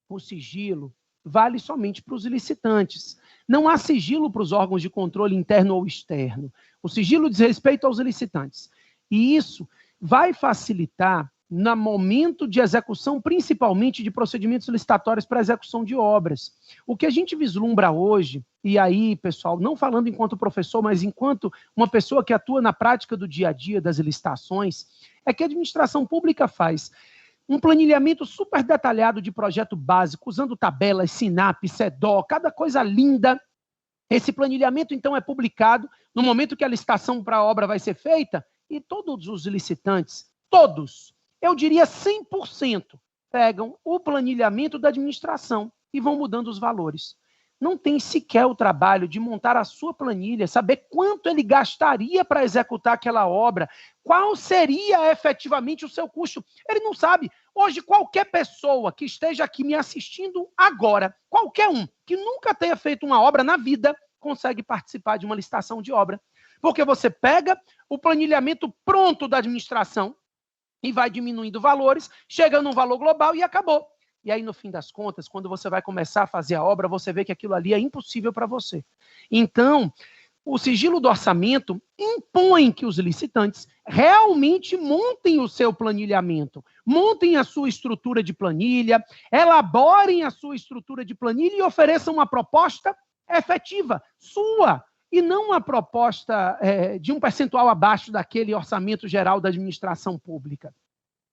o sigilo vale somente para os licitantes. Não há sigilo para os órgãos de controle interno ou externo. O sigilo diz respeito aos licitantes. E isso vai facilitar no momento de execução, principalmente de procedimentos licitatórios para execução de obras. O que a gente vislumbra hoje, e aí, pessoal, não falando enquanto professor, mas enquanto uma pessoa que atua na prática do dia a dia das licitações, é que a administração pública faz um planilhamento super detalhado de projeto básico, usando tabelas, SINAP, CEDO, cada coisa linda. Esse planilhamento, então, é publicado no momento que a licitação para a obra vai ser feita, e todos os licitantes, todos, eu diria 100%, pegam o planilhamento da administração e vão mudando os valores. Não tem sequer o trabalho de montar a sua planilha, saber quanto ele gastaria para executar aquela obra, qual seria efetivamente o seu custo. Ele não sabe. Hoje, qualquer pessoa que esteja aqui me assistindo agora, qualquer um, que nunca tenha feito uma obra na vida consegue participar de uma licitação de obra. Porque você pega o planilhamento pronto da administração e vai diminuindo valores, chega num valor global e acabou. E aí, no fim das contas, quando você vai começar a fazer a obra, você vê que aquilo ali é impossível para você. Então, o sigilo do orçamento impõe que os licitantes realmente montem o seu planilhamento, montem a sua estrutura de planilha, elaborem a sua estrutura de planilha e ofereçam uma proposta efetiva, sua, e não uma proposta de um percentual abaixo daquele orçamento geral da administração pública.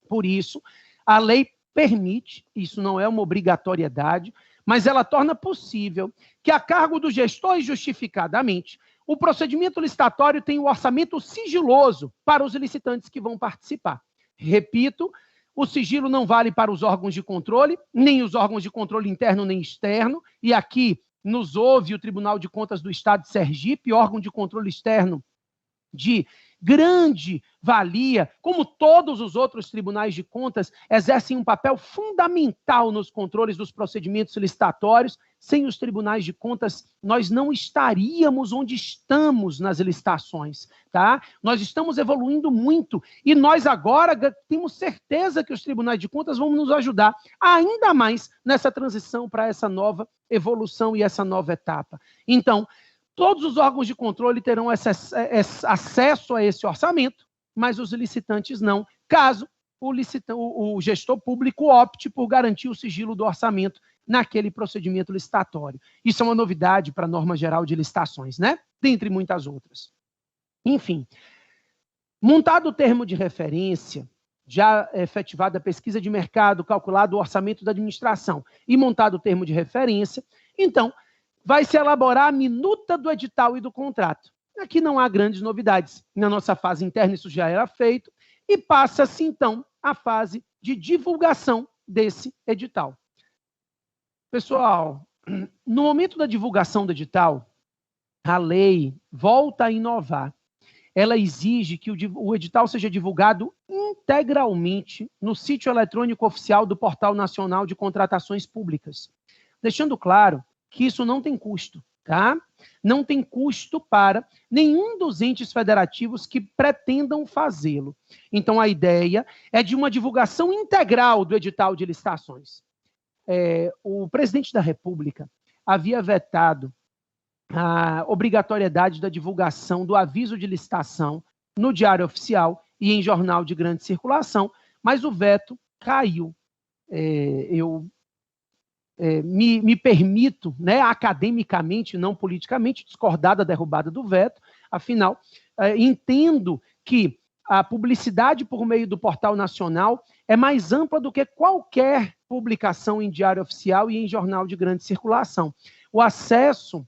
Por isso, a lei permite, isso não é uma obrigatoriedade, mas ela torna possível que, a cargo do gestor e justificadamente, o procedimento licitatório tenha o orçamento sigiloso para os licitantes que vão participar. Repito, o sigilo não vale para os órgãos de controle, nem os órgãos de controle interno nem externo, e aqui nos ouve o Tribunal de Contas do Estado de Sergipe, órgão de controle externo de grande valia, como todos os outros tribunais de contas, exercem um papel fundamental nos controles dos procedimentos licitatórios. Sem os tribunais de contas, nós não estaríamos onde estamos nas licitações, tá? Nós estamos evoluindo muito e nós agora temos certeza que os tribunais de contas vão nos ajudar ainda mais nessa transição para essa nova evolução e essa nova etapa. Então, todos os órgãos de controle terão acesso a esse orçamento, mas os licitantes não, caso o gestor público opte por garantir o sigilo do orçamento naquele procedimento licitatório. Isso é uma novidade para a norma geral de licitações, né? Dentre muitas outras. Enfim, montado o termo de referência, já efetivada a pesquisa de mercado, calculado o orçamento da administração e montado o termo de referência, então, vai se elaborar a minuta do edital e do contrato. Aqui não há grandes novidades. Na nossa fase interna isso já era feito e passa-se, então, a fase de divulgação desse edital. Pessoal, no momento da divulgação do edital, a lei volta a inovar. Ela exige que o edital seja divulgado integralmente no sítio eletrônico oficial do Portal Nacional de Contratações Públicas. Deixando claro que isso não tem custo, tá? Não tem custo para nenhum dos entes federativos que pretendam fazê-lo. Então, a ideia é de uma divulgação integral do edital de licitações. O presidente da República havia vetado a obrigatoriedade da divulgação do aviso de licitação no Diário Oficial e em jornal de grande circulação, mas o veto caiu. Me permito, né, academicamente, não politicamente, discordar da derrubada do veto, afinal, entendo que a publicidade por meio do Portal Nacional é mais ampla do que qualquer publicação em Diário Oficial e em jornal de grande circulação. O acesso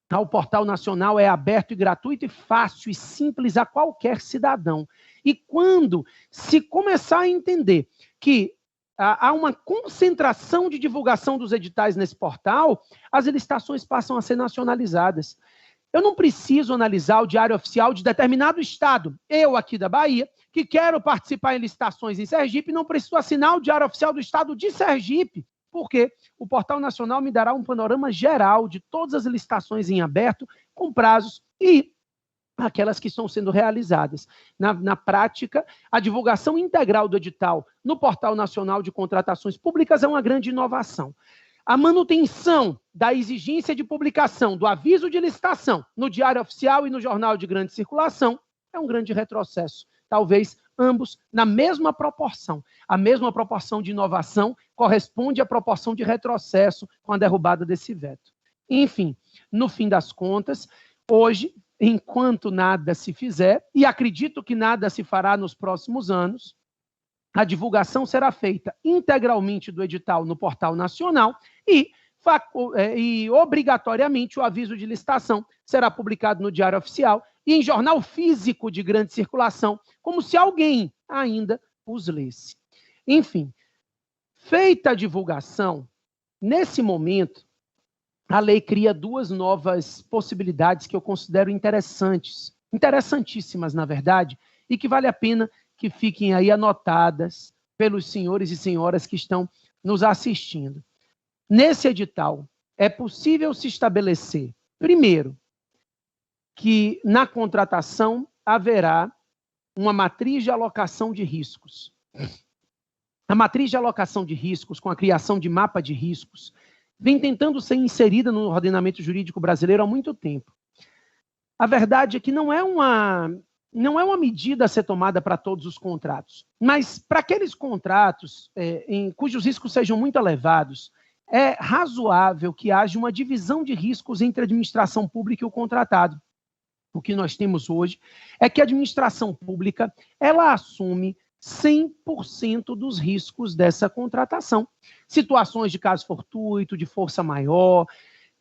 ao Portal Nacional é aberto e gratuito e fácil e simples a qualquer cidadão. E quando se começar a entender que há uma concentração de divulgação dos editais nesse portal, as licitações passam a ser nacionalizadas. Eu não preciso analisar o Diário Oficial de determinado estado. Eu, aqui da Bahia, que quero participar em licitações em Sergipe, não preciso assinar o Diário Oficial do estado de Sergipe, porque o Portal Nacional me dará um panorama geral de todas as licitações em aberto, com prazos e aquelas que estão sendo realizadas. Na prática, a divulgação integral do edital no Portal Nacional de Contratações Públicas é uma grande inovação. A manutenção da exigência de publicação do aviso de licitação no Diário Oficial e no Jornal de Grande Circulação é um grande retrocesso. Talvez ambos na mesma proporção. A mesma proporção de inovação corresponde à proporção de retrocesso com a derrubada desse veto. Enfim, no fim das contas, hoje, enquanto nada se fizer, e acredito que nada se fará nos próximos anos, a divulgação será feita integralmente do edital no Portal Nacional e obrigatoriamente o aviso de licitação será publicado no Diário Oficial e em jornal físico de grande circulação, como se alguém ainda os lesse. Enfim, feita a divulgação, nesse momento, a lei cria duas novas possibilidades que eu considero interessantíssimas, na verdade, e que vale a pena que fiquem aí anotadas pelos senhores e senhoras que estão nos assistindo. Nesse edital, é possível se estabelecer, primeiro, que na contratação haverá uma matriz de alocação de riscos. A matriz de alocação de riscos, com a criação de mapa de riscos, vem tentando ser inserida no ordenamento jurídico brasileiro há muito tempo. A verdade é que não é uma medida a ser tomada para todos os contratos, mas para aqueles contratos cujos riscos sejam muito elevados, é razoável que haja uma divisão de riscos entre a administração pública e o contratado. O que nós temos hoje é que a administração pública ela assume 100% dos riscos dessa contratação. Situações de caso fortuito, de força maior,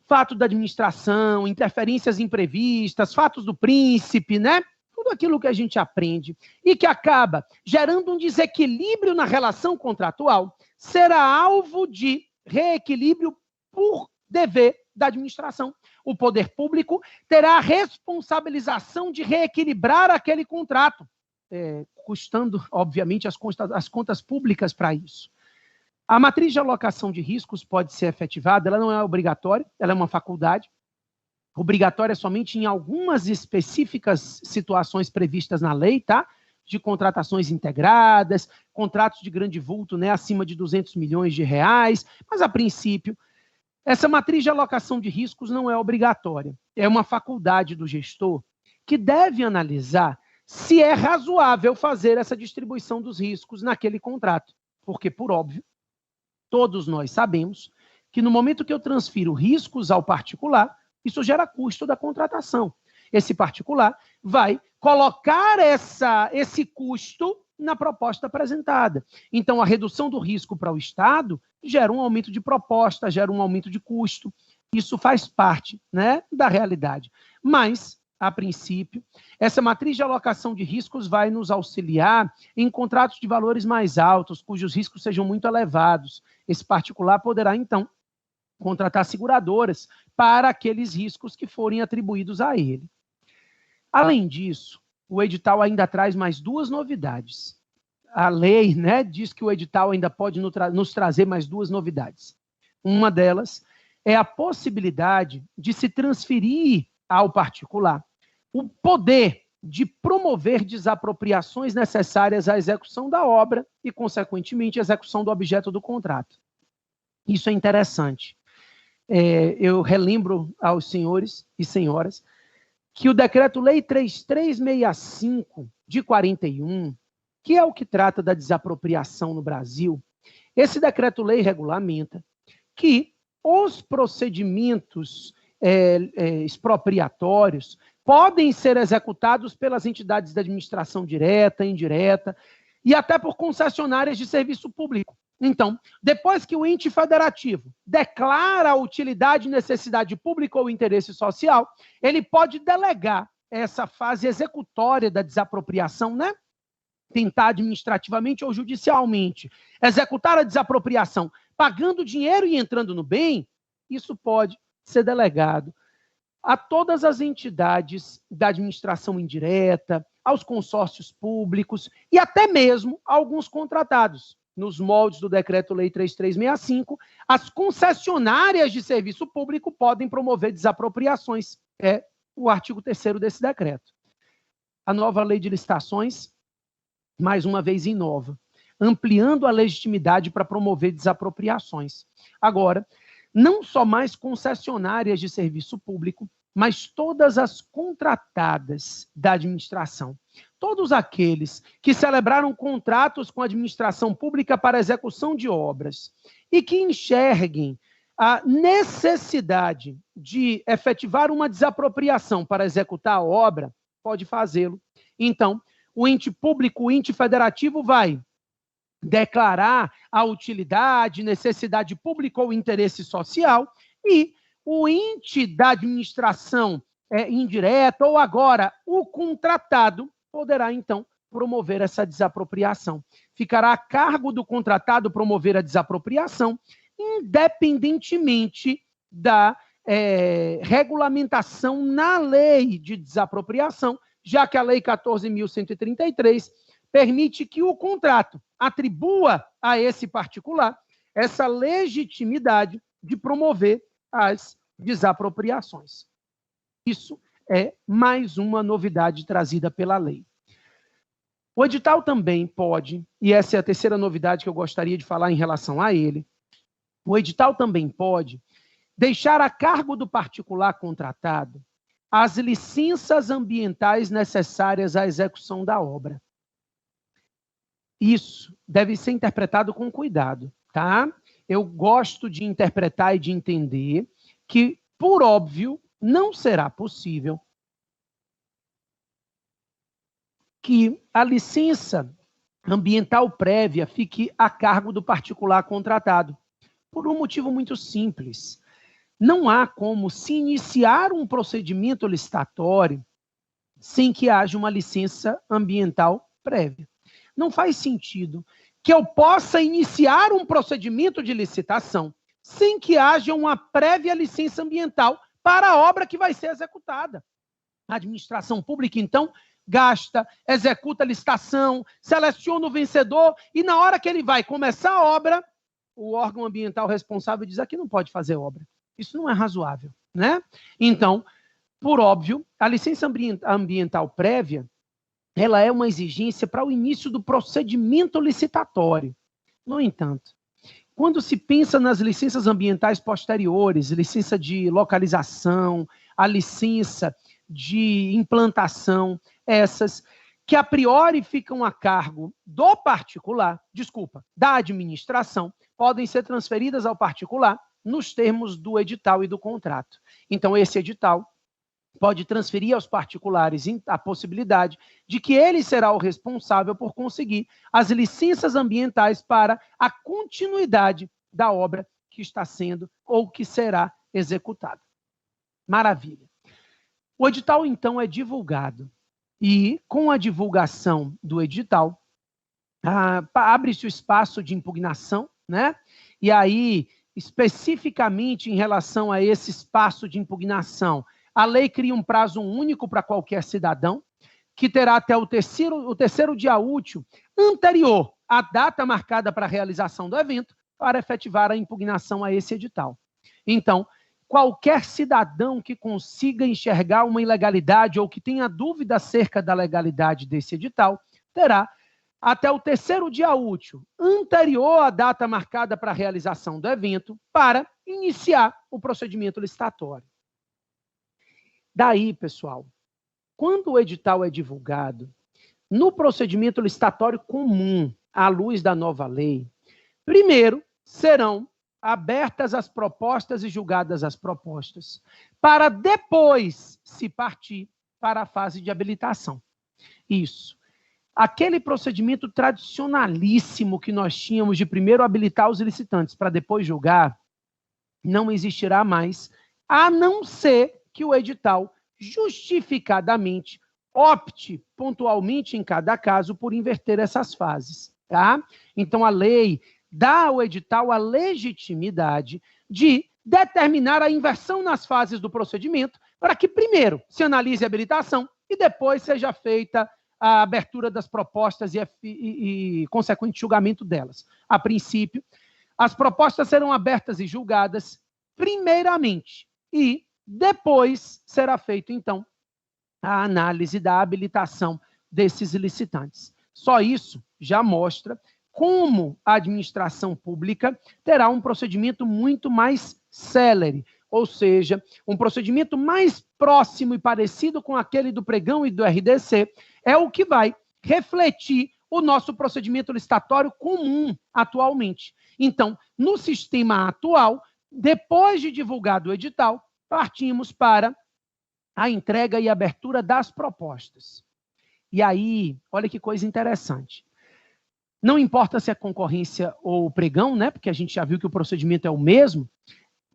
fato da administração, interferências imprevistas, fatos do príncipe, né? Tudo aquilo que a gente aprende e que acaba gerando um desequilíbrio na relação contratual, será alvo de reequilíbrio por dever da administração. O poder público terá a responsabilização de reequilibrar aquele contrato, custando, obviamente, as contas públicas para isso. A matriz de alocação de riscos pode ser efetivada, ela não é obrigatória, ela é uma faculdade. Obrigatória somente em algumas específicas situações previstas na lei, tá? De contratações integradas, contratos de grande vulto, né, acima de 200 milhões de reais, mas, a princípio, essa matriz de alocação de riscos não é obrigatória. É uma faculdade do gestor que deve analisar se é razoável fazer essa distribuição dos riscos naquele contrato. Porque, por óbvio, todos nós sabemos que no momento que eu transfiro riscos ao particular, isso gera custo da contratação. Esse particular vai colocar esse custo na proposta apresentada. Então, a redução do risco para o Estado gera um aumento de proposta, gera um aumento de custo. Isso faz parte, né, da realidade. Mas, a princípio, essa matriz de alocação de riscos vai nos auxiliar em contratos de valores mais altos, cujos riscos sejam muito elevados. Esse particular poderá, então, contratar seguradoras para aqueles riscos que forem atribuídos a ele. Além disso, o edital ainda traz mais duas novidades. A lei, né, diz que o edital ainda pode nos trazer mais duas novidades. Uma delas é a possibilidade de se transferir ao particular o poder de promover desapropriações necessárias à execução da obra e, consequentemente, à execução do objeto do contrato. Isso é interessante. Eu relembro aos senhores e senhoras que o Decreto-Lei 3365 de 41, que é o que trata da desapropriação no Brasil, esse Decreto-Lei regulamenta que os procedimentos expropriatórios podem ser executados pelas entidades da administração direta, indireta e até por concessionárias de serviço público. Então, depois que o ente federativo declara a utilidade e necessidade pública ou interesse social, ele pode delegar essa fase executória da desapropriação, né? Tentar administrativamente ou judicialmente executar a desapropriação, pagando dinheiro e entrando no bem, isso pode ser delegado a todas as entidades da administração indireta, aos consórcios públicos e até mesmo a alguns contratados. Nos moldes do Decreto-Lei 3365, as concessionárias de serviço público podem promover desapropriações. É o artigo 3º desse decreto. A nova lei de licitações, mais uma vez, inova, ampliando a legitimidade para promover desapropriações. Agora, não só mais concessionárias de serviço público, mas todas as contratadas da administração. Todos aqueles que celebraram contratos com a administração pública para execução de obras e que enxerguem a necessidade de efetivar uma desapropriação para executar a obra, pode fazê-lo. Então, o ente público, o ente federativo vai declarar a utilidade, necessidade pública ou interesse social e o ente da administração indireta ou agora o contratado poderá, então, promover essa desapropriação. Ficará a cargo do contratado promover a desapropriação, independentemente da regulamentação na lei de desapropriação, já que a Lei 14.133 permite que o contrato atribua a esse particular essa legitimidade de promover as desapropriações. Isso é mais uma novidade trazida pela lei. O edital também pode, e essa é a terceira novidade que eu gostaria de falar em relação a ele, o edital também pode deixar a cargo do particular contratado as licenças ambientais necessárias à execução da obra. Isso deve ser interpretado com cuidado, tá? Eu gosto de interpretar e de entender que, por óbvio, não será possível que a licença ambiental prévia fique a cargo do particular contratado, por um motivo muito simples. Não há como se iniciar um procedimento licitatório sem que haja uma licença ambiental prévia. Não faz sentido que eu possa iniciar um procedimento de licitação sem que haja uma prévia licença ambiental para a obra que vai ser executada. A administração pública, então, gasta, executa a licitação, seleciona o vencedor e na hora que ele vai começar a obra, o órgão ambiental responsável diz: aqui não pode fazer obra. Isso não é razoável, né? Então, por óbvio, a licença ambiental prévia, ela é uma exigência para o início do procedimento licitatório. No entanto, quando se pensa nas licenças ambientais posteriores, licença de localização, a licença de implantação, essas que a priori ficam a cargo do particular, da administração, podem ser transferidas ao particular nos termos do edital e do contrato. Então, esse edital pode transferir aos particulares a possibilidade de que ele será o responsável por conseguir as licenças ambientais para a continuidade da obra que está sendo ou que será executada. Maravilha. O edital, então, é divulgado e, com a divulgação do edital, abre-se o espaço de impugnação, né? E aí, especificamente em relação a esse espaço de impugnação, a lei cria um prazo único para qualquer cidadão, que terá até o terceiro dia útil anterior à data marcada para a realização do evento, para efetivar a impugnação a esse edital. Então, qualquer cidadão que consiga enxergar uma ilegalidade ou que tenha dúvida acerca da legalidade desse edital, terá até o terceiro dia útil anterior à data marcada para a realização do evento, para iniciar o procedimento licitatório. Daí, pessoal, quando o edital é divulgado, no procedimento licitatório comum, à luz da nova lei, primeiro serão abertas as propostas e julgadas as propostas, para depois se partir para a fase de habilitação. Isso. Aquele procedimento tradicionalíssimo que nós tínhamos de primeiro habilitar os licitantes para depois julgar, não existirá mais, a não ser que o edital justificadamente opte pontualmente em cada caso por inverter essas fases, tá? Então a lei dá ao edital a legitimidade de determinar a inversão nas fases do procedimento para que primeiro se analise a habilitação e depois seja feita a abertura das propostas e consequente julgamento delas. A princípio, as propostas serão abertas e julgadas primeiramente e depois será feita, então, a análise da habilitação desses licitantes. Só isso já mostra como a administração pública terá um procedimento muito mais célere, ou seja, um procedimento mais próximo e parecido com aquele do pregão e do RDC, é o que vai refletir o nosso procedimento licitatório comum atualmente. Então, no sistema atual, depois de divulgado o edital, partimos para a entrega e abertura das propostas. E aí, olha que coisa interessante. Não importa se é concorrência ou pregão, né? Porque a gente já viu que o procedimento é o mesmo.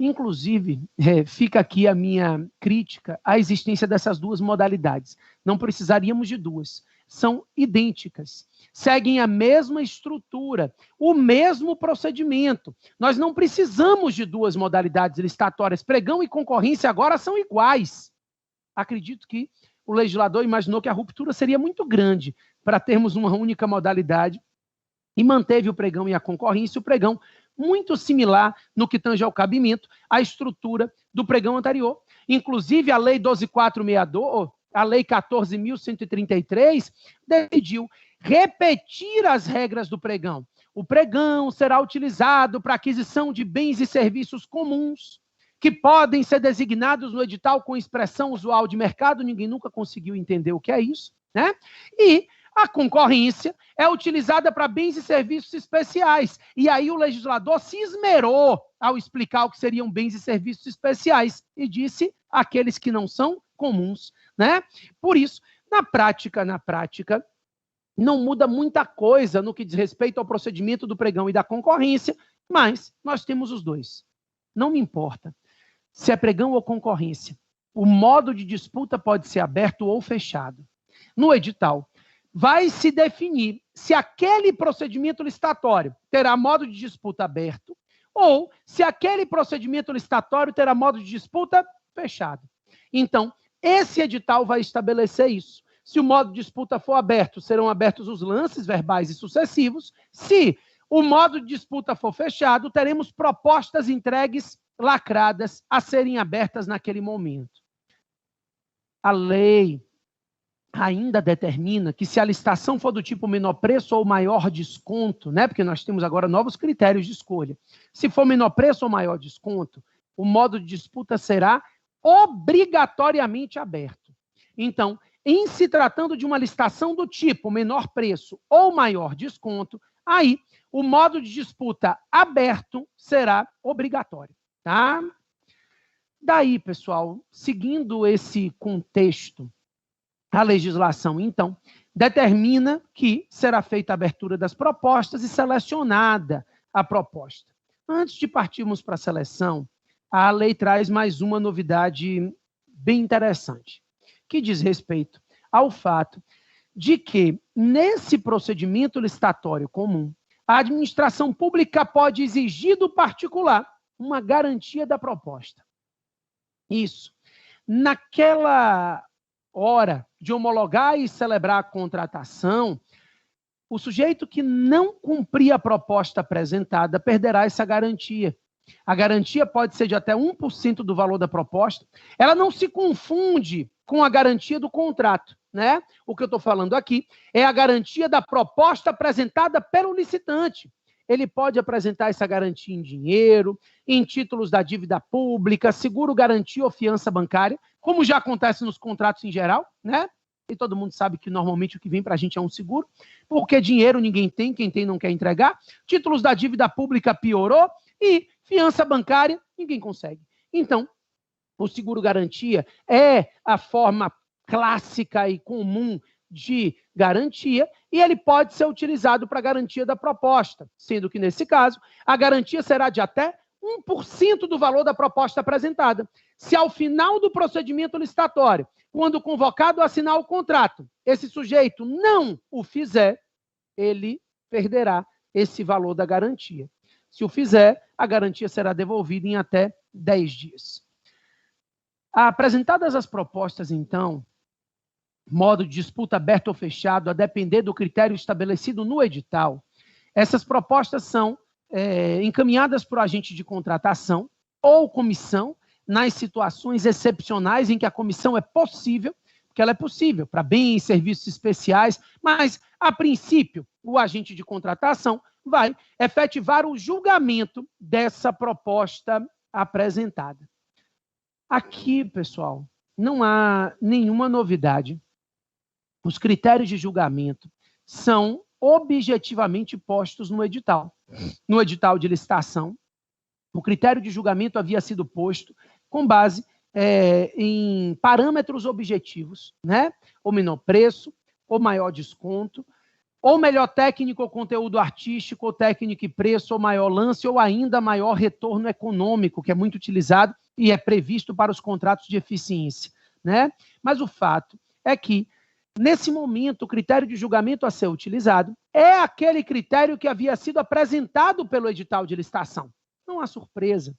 Inclusive, fica aqui a minha crítica à existência dessas duas modalidades. Não precisaríamos de duas. São idênticas. Seguem a mesma estrutura, o mesmo procedimento. Nós não precisamos de duas modalidades licitatórias. Pregão e concorrência agora são iguais. Acredito que o legislador imaginou que a ruptura seria muito grande para termos uma única modalidade e manteve o pregão e a concorrência. O pregão muito similar no que tange ao cabimento, à estrutura do pregão anterior. Inclusive, a Lei 12.462, a Lei 14.133, decidiu repetir as regras do pregão. O pregão será utilizado para aquisição de bens e serviços comuns, que podem ser designados no edital com expressão usual de mercado, ninguém nunca conseguiu entender o que é isso, né? E a concorrência é utilizada para bens e serviços especiais. E aí o legislador se esmerou ao explicar o que seriam bens e serviços especiais e disse aqueles que não são comuns, né? Por isso, na prática, não muda muita coisa no que diz respeito ao procedimento do pregão e da concorrência, mas nós temos os dois. Não me importa se é pregão ou concorrência. O modo de disputa pode ser aberto ou fechado. No edital, vai se definir se aquele procedimento licitatório terá modo de disputa aberto ou se aquele procedimento licitatório terá modo de disputa fechado. Então, esse edital vai estabelecer isso. Se o modo de disputa for aberto, serão abertos os lances verbais e sucessivos. Se o modo de disputa for fechado, teremos propostas entregues lacradas a serem abertas naquele momento. A lei ainda determina que se a licitação for do tipo menor preço ou maior desconto, né, porque nós temos agora novos critérios de escolha, se for menor preço ou maior desconto, o modo de disputa será obrigatoriamente aberto. Então, em se tratando de uma licitação do tipo menor preço ou maior desconto, aí o modo de disputa aberto será obrigatório, tá? Daí, pessoal, seguindo esse contexto, a legislação, então, determina que será feita a abertura das propostas e selecionada a proposta. Antes de partirmos para a seleção, a lei traz mais uma novidade bem interessante, que diz respeito ao fato de que, nesse procedimento licitatório comum, a administração pública pode exigir do particular uma garantia da proposta. Isso. Naquela hora de homologar e celebrar a contratação, o sujeito que não cumprir a proposta apresentada perderá essa garantia. A garantia pode ser de até 1% do valor da proposta. Ela não se confunde com a garantia do contrato, né? O que eu estou falando aqui é a garantia da proposta apresentada pelo licitante. Ele pode apresentar essa garantia em dinheiro, em títulos da dívida pública, seguro, garantia ou fiança bancária, como já acontece nos contratos em geral, né? E todo mundo sabe que normalmente o que vem para a gente é um seguro, porque dinheiro ninguém tem, quem tem não quer entregar. Títulos da dívida pública piorou e fiança bancária ninguém consegue. Então, o seguro-garantia é a forma clássica e comum de garantia e ele pode ser utilizado para garantia da proposta, sendo que, nesse caso, a garantia será de até 1% do valor da proposta apresentada. Se ao final do procedimento licitatório, quando convocado a assinar o contrato, esse sujeito não o fizer, ele perderá esse valor da garantia. Se o fizer, a garantia será devolvida em até 10 dias. Apresentadas as propostas, então, modo de disputa aberto ou fechado, a depender do critério estabelecido no edital, essas propostas são encaminhadas para o agente de contratação ou comissão, nas situações excepcionais em que a comissão é possível, porque ela é possível para bens e serviços especiais, mas, a princípio, o agente de contratação vai efetivar o julgamento dessa proposta apresentada. Aqui, pessoal, não há nenhuma novidade. Os critérios de julgamento são objetivamente postos no edital. No edital de licitação, o critério de julgamento havia sido posto com base em parâmetros objetivos, né? Ou menor preço, ou maior desconto, ou melhor técnico ou conteúdo artístico, ou técnico e preço, ou maior lance, ou ainda maior retorno econômico, que é muito utilizado e é previsto para os contratos de eficiência, né? Mas o fato é que, nesse momento, o critério de julgamento a ser utilizado é aquele critério que havia sido apresentado pelo edital de licitação. Não há surpresa.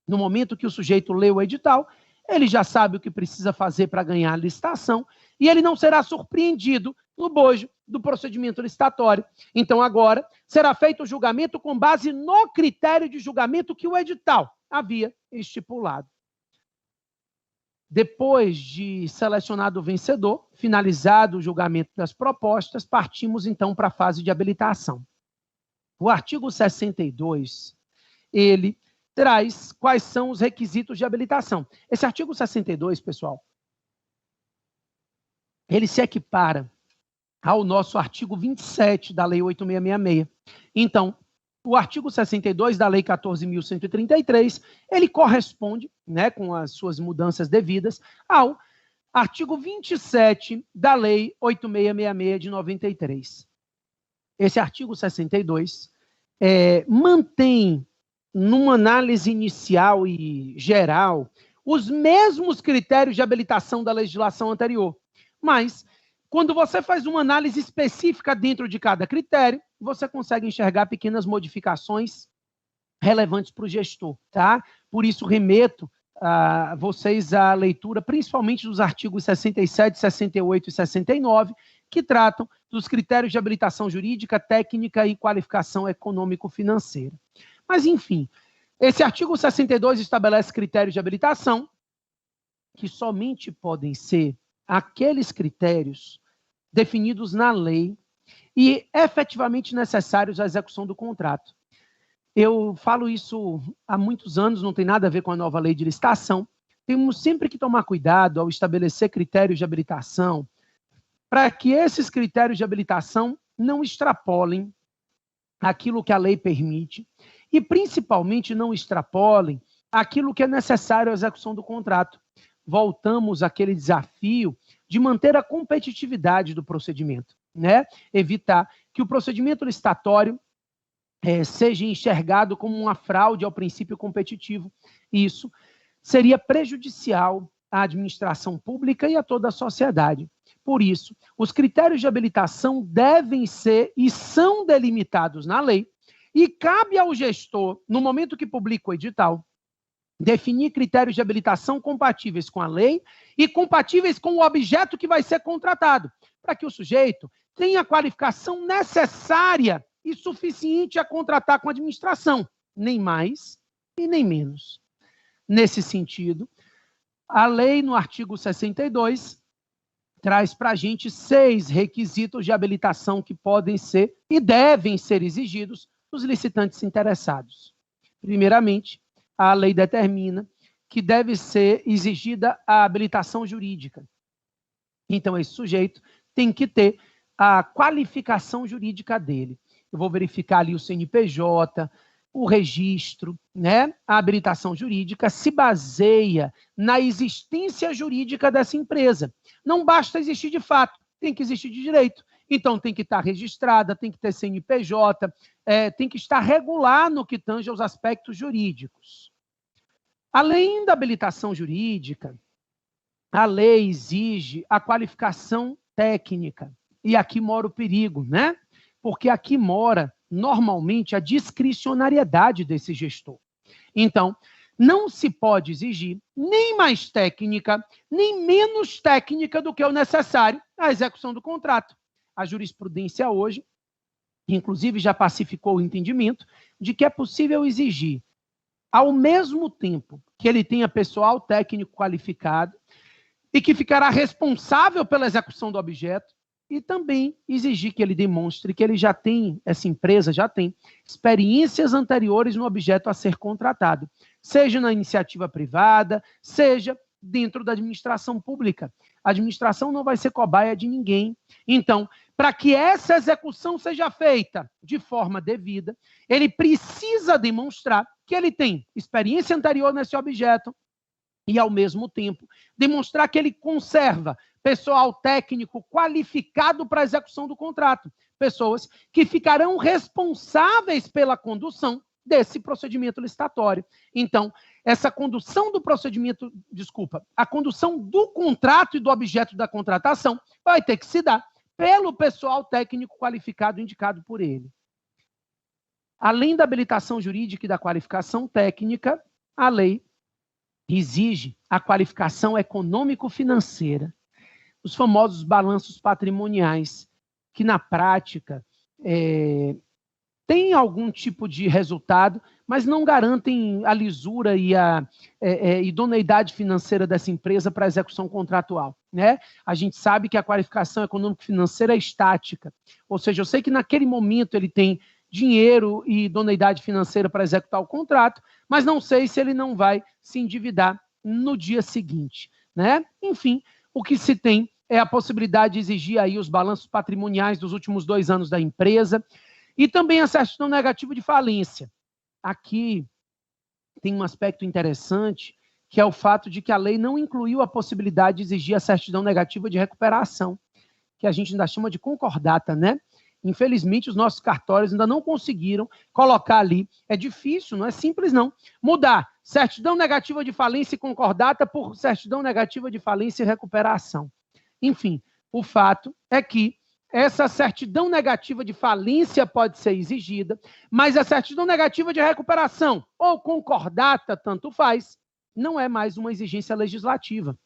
No momento que o sujeito lê o edital, ele já sabe o que precisa fazer para ganhar a licitação e ele não será surpreendido no bojo do procedimento licitatório. Então, agora, será feito o julgamento com base no critério de julgamento que o edital havia estipulado. Depois de selecionado o vencedor, finalizado o julgamento das propostas, partimos, então, para a fase de habilitação. O artigo 62, ele traz quais são os requisitos de habilitação. Esse artigo 62, pessoal, ele se equipara ao nosso artigo 27 da Lei 8666. Então, o artigo 62 da Lei 14.133, ele corresponde, né, com as suas mudanças devidas, ao artigo 27 da Lei 8666 de 93. Esse artigo 62 mantém, numa análise inicial e geral, os mesmos critérios de habilitação da legislação anterior. Mas, quando você faz uma análise específica dentro de cada critério, você consegue enxergar pequenas modificações relevantes para o gestor, tá? Por isso, remeto a vocês à leitura, principalmente dos artigos 67, 68 e 69, que tratam dos critérios de habilitação jurídica, técnica e qualificação econômico-financeira. Mas, enfim, esse artigo 62 estabelece critérios de habilitação que somente podem ser aqueles critérios definidos na lei e efetivamente necessários à execução do contrato. Eu falo isso há muitos anos, não tem nada a ver com a nova lei de licitação. Temos sempre que tomar cuidado ao estabelecer critérios de habilitação para que esses critérios de habilitação não extrapolem aquilo que a lei permite e, principalmente, não extrapolem aquilo que é necessário à execução do contrato. Voltamos àquele desafio de manter a competitividade do procedimento, né? Evitar que o procedimento licitatório seja enxergado como uma fraude ao princípio competitivo. Isso seria prejudicial à administração pública e a toda a sociedade. Por isso, os critérios de habilitação devem ser e são delimitados na lei e cabe ao gestor, no momento que publica o edital, definir critérios de habilitação compatíveis com a lei e compatíveis com o objeto que vai ser contratado, para que o sujeito tenha a qualificação necessária e suficiente a contratar com a administração, nem mais e nem menos. Nesse sentido, a lei, no artigo 62, traz para a gente 6 requisitos de habilitação que podem ser e devem ser exigidos dos licitantes interessados. Primeiramente, a lei determina que deve ser exigida a habilitação jurídica. Então, esse sujeito tem que ter a qualificação jurídica dele. Eu vou verificar ali o CNPJ, o registro, né? A habilitação jurídica se baseia na existência jurídica dessa empresa. Não basta existir de fato, tem que existir de direito. Então, tem que estar registrada, tem que ter CNPJ, tem que estar regular no que tange aos aspectos jurídicos. Além da habilitação jurídica, a lei exige a qualificação técnica. E aqui mora o perigo, né? Porque aqui mora, normalmente, a discricionariedade desse gestor. Então, não se pode exigir nem mais técnica, nem menos técnica do que o necessário à execução do contrato. A jurisprudência hoje, inclusive, já pacificou o entendimento de que é possível exigir, ao mesmo tempo que ele tenha pessoal técnico qualificado e que ficará responsável pela execução do objeto, e também exigir que ele demonstre que ele já tem, essa empresa já tem, experiências anteriores no objeto a ser contratado, seja na iniciativa privada, seja dentro da administração pública. A administração não vai ser cobaia de ninguém. Então, para que essa execução seja feita de forma devida, ele precisa demonstrar que ele tem experiência anterior nesse objeto e, ao mesmo tempo, demonstrar que ele conserva pessoal técnico qualificado para a execução do contrato, pessoas que ficarão responsáveis pela condução desse procedimento licitatório. Então, essa condução do procedimento, a condução do contrato e do objeto da contratação vai ter que se dar pelo pessoal técnico qualificado indicado por ele. Além da habilitação jurídica e da qualificação técnica, a lei exige a qualificação econômico-financeira, os famosos balanços patrimoniais, que na prática têm algum tipo de resultado, mas não garantem a lisura e a idoneidade financeira dessa empresa para a execução contratual, né? A gente sabe que a qualificação econômico-financeira é estática, ou seja, eu sei que naquele momento ele tem dinheiro e idoneidade financeira para executar o contrato, mas não sei se ele não vai se endividar no dia seguinte, né? Enfim, o que se tem é a possibilidade de exigir aí os balanços patrimoniais dos últimos 2 anos da empresa e também a certidão negativa de falência. Aqui tem um aspecto interessante, que é o fato de que a lei não incluiu a possibilidade de exigir a certidão negativa de recuperação, que a gente ainda chama de concordata, né? Infelizmente, os nossos cartórios ainda não conseguiram colocar ali. É difícil, não é simples, não. Mudar certidão negativa de falência e concordata por certidão negativa de falência e recuperação. Enfim, o fato é que essa certidão negativa de falência pode ser exigida, mas a certidão negativa de recuperação ou concordata, tanto faz, não é mais uma exigência legislativa.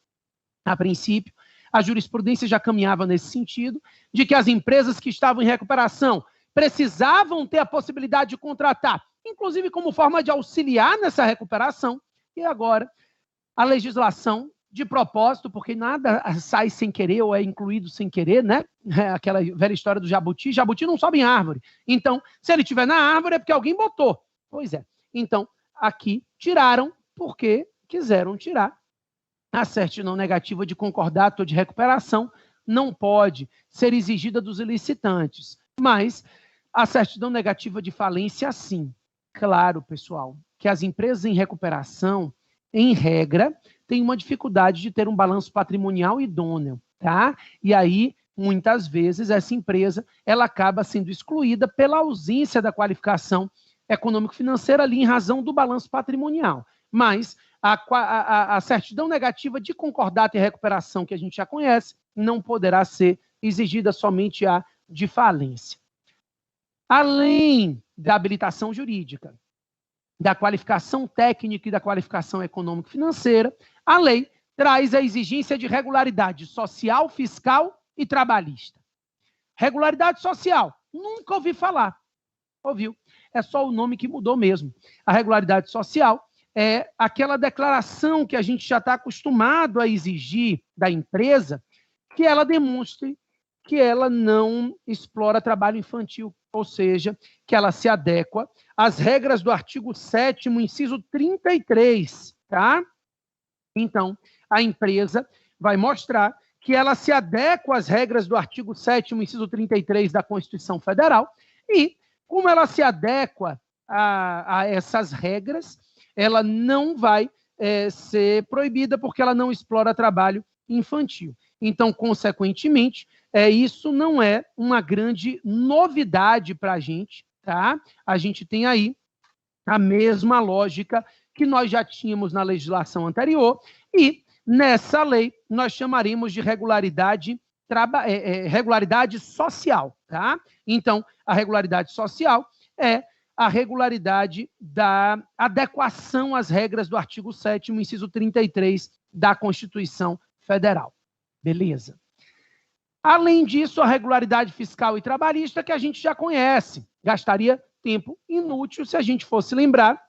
A princípio, a jurisprudência já caminhava nesse sentido, de que as empresas que estavam em recuperação precisavam ter a possibilidade de contratar, inclusive como forma de auxiliar nessa recuperação, e agora a legislação, de propósito, porque nada sai sem querer ou é incluído sem querer, né? Aquela velha história do jabuti. Jabuti não sobe em árvore. Então, se ele estiver na árvore é porque alguém botou. Pois é. Então, aqui tiraram porque quiseram tirar. A certidão negativa de concordato ou de recuperação não pode ser exigida dos licitantes, mas a certidão negativa de falência, sim. Claro, pessoal, que as empresas em recuperação, em regra, têm uma dificuldade de ter um balanço patrimonial idôneo, tá? E aí, muitas vezes, essa empresa ela acaba sendo excluída pela ausência da qualificação econômico-financeira ali em razão do balanço patrimonial. Mas a certidão negativa de concordato e recuperação, que a gente já conhece, não poderá ser exigida somente a de falência. Além da habilitação jurídica, da qualificação técnica e da qualificação econômico-financeira, a lei traz a exigência de regularidade social, fiscal e trabalhista. Regularidade social, nunca ouvi falar. Ouviu? É só o nome que mudou mesmo. A regularidade social é aquela declaração que a gente já está acostumado a exigir da empresa, que ela demonstre que ela não explora trabalho infantil, ou seja, que ela se adequa às regras do artigo 7º, inciso 33, tá? Então, a empresa vai mostrar que ela se adequa às regras do artigo 7º, inciso 33 da Constituição Federal e, como ela se adequa a essas regras, ela não vai ser proibida porque ela não explora trabalho infantil. Então, consequentemente, isso não é uma grande novidade para a gente, tá? A gente tem aí a mesma lógica que nós já tínhamos na legislação anterior e, nessa lei, nós chamaremos de regularidade social, tá? Então, a regularidade social é a regularidade da adequação às regras do artigo 7º, inciso 33 da Constituição Federal. Beleza. Além disso, a regularidade fiscal e trabalhista, que a gente já conhece. Gastaria tempo inútil se a gente fosse lembrar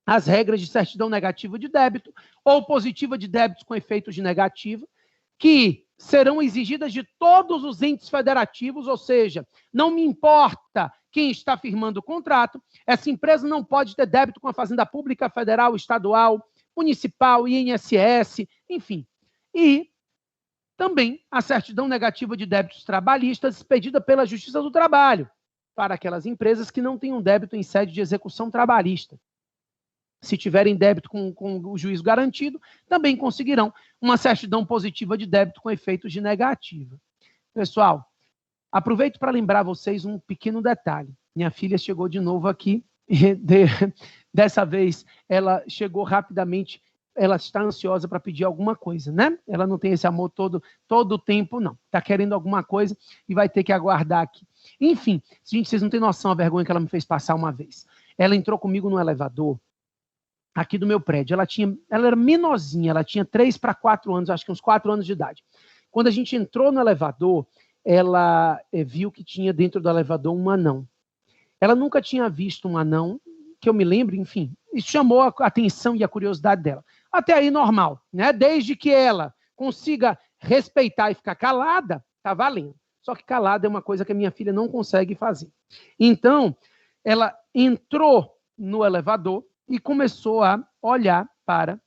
as regras de certidão negativa de débito ou positiva de débitos com efeitos de negativa, que serão exigidas de todos os entes federativos, ou seja, não me importa quem está firmando o contrato, essa empresa não pode ter débito com a Fazenda Pública Federal, Estadual, Municipal, INSS, enfim. E também a certidão negativa de débitos trabalhistas expedida pela Justiça do Trabalho, para aquelas empresas que não tenham débito em sede de execução trabalhista. Se tiverem débito com o juízo garantido, também conseguirão uma certidão positiva de débito com efeitos de negativa. Pessoal, aproveito para lembrar vocês um pequeno detalhe. Minha filha chegou de novo aqui, dessa vez ela chegou rapidamente, ela está ansiosa para pedir alguma coisa, né? Ela não tem esse amor todo o tempo, não. Está querendo alguma coisa e vai ter que aguardar aqui. Enfim, gente, vocês não têm noção da vergonha que ela me fez passar uma vez. Ela entrou comigo no elevador aqui do meu prédio. Ela era menorzinha, ela tinha 3 para 4 anos, acho que uns 4 anos de idade. Quando a gente entrou no elevador, ela viu que tinha dentro do elevador um anão. Ela nunca tinha visto um anão, que eu me lembro, enfim. Isso chamou a atenção e a curiosidade dela. Até aí, normal, né? Desde que ela consiga respeitar e ficar calada, tá valendo. Só que calada é uma coisa que a minha filha não consegue fazer. Então, ela entrou no elevador e começou a olhar para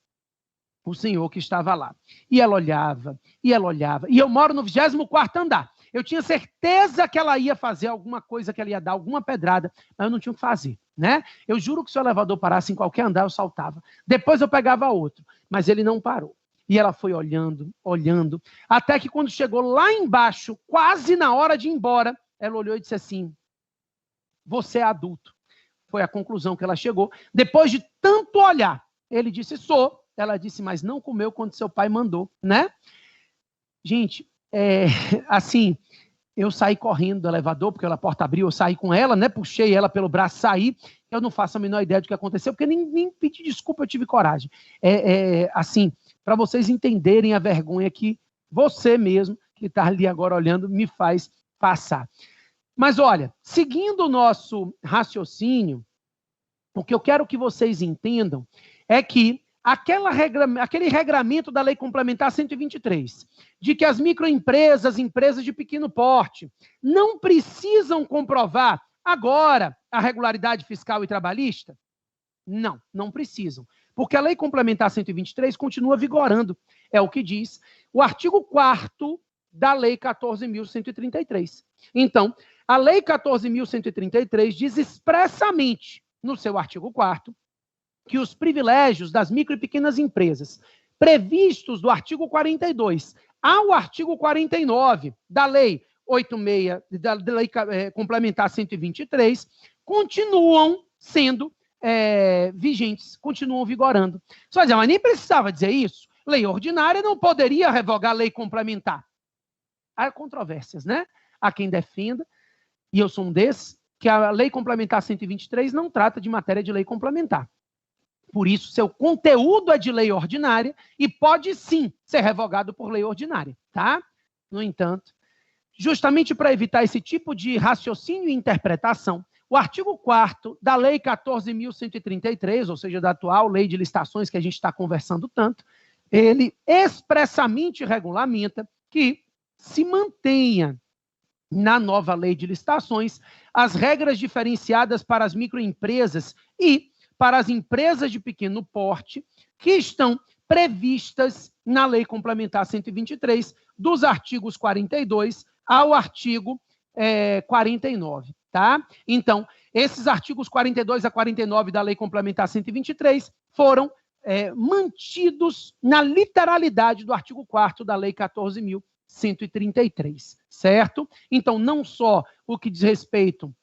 o senhor que estava lá. E ela olhava, e ela olhava. E eu moro no 24º andar. Eu tinha certeza que ela ia fazer alguma coisa, que ela ia dar alguma pedrada, mas eu não tinha o que fazer, né? Eu juro que se o elevador parasse em qualquer andar, eu saltava. Depois eu pegava outro, mas ele não parou. E ela foi olhando, olhando, até que quando chegou lá embaixo, quase na hora de ir embora, ela olhou e disse assim: você é adulto. Foi a conclusão que ela chegou. Depois de tanto olhar, ele disse: sou. Ela disse: mas não comeu quando seu pai mandou, né? Gente, assim, eu saí correndo do elevador, porque a porta abriu, eu saí com ela, né? Puxei ela pelo braço, saí. Eu não faço a menor ideia do que aconteceu, porque nem pedi desculpa, eu tive coragem. Assim, para vocês entenderem a vergonha que você mesmo, que está ali agora olhando, me faz passar. Mas olha, seguindo o nosso raciocínio, o que eu quero que vocês entendam é que aquele regramento da Lei Complementar 123, de que as microempresas, empresas de pequeno porte, não precisam comprovar agora a regularidade fiscal e trabalhista? Não precisam. Porque a Lei Complementar 123 continua vigorando. É o que diz o artigo 4º da Lei 14.133. Então, a Lei 14.133 diz expressamente, no seu artigo 4º, que os privilégios das micro e pequenas empresas, previstos do artigo 42 ao artigo 49 da Lei 86, da Lei Complementar 123, continuam sendo vigentes, continuam vigorando. Só dizer, mas nem precisava dizer isso. Lei ordinária não poderia revogar a lei complementar. Há controvérsias, né? Há quem defenda, e eu sou um desses, que a Lei Complementar 123 não trata de matéria de lei complementar. Por isso, seu conteúdo é de lei ordinária e pode, sim, ser revogado por lei ordinária, tá? No entanto, justamente para evitar esse tipo de raciocínio e interpretação, o artigo 4º da Lei 14.133, ou seja, da atual Lei de Licitações que a gente está conversando tanto, ele expressamente regulamenta que se mantenha na nova Lei de Licitações as regras diferenciadas para as microempresas e para as empresas de pequeno porte que estão previstas na Lei Complementar 123, dos artigos 42 ao artigo 49, tá? Então, esses artigos 42 a 49 da Lei Complementar 123 foram mantidos na literalidade do artigo 4º da Lei 14.133, certo? Então, não só o que diz respeito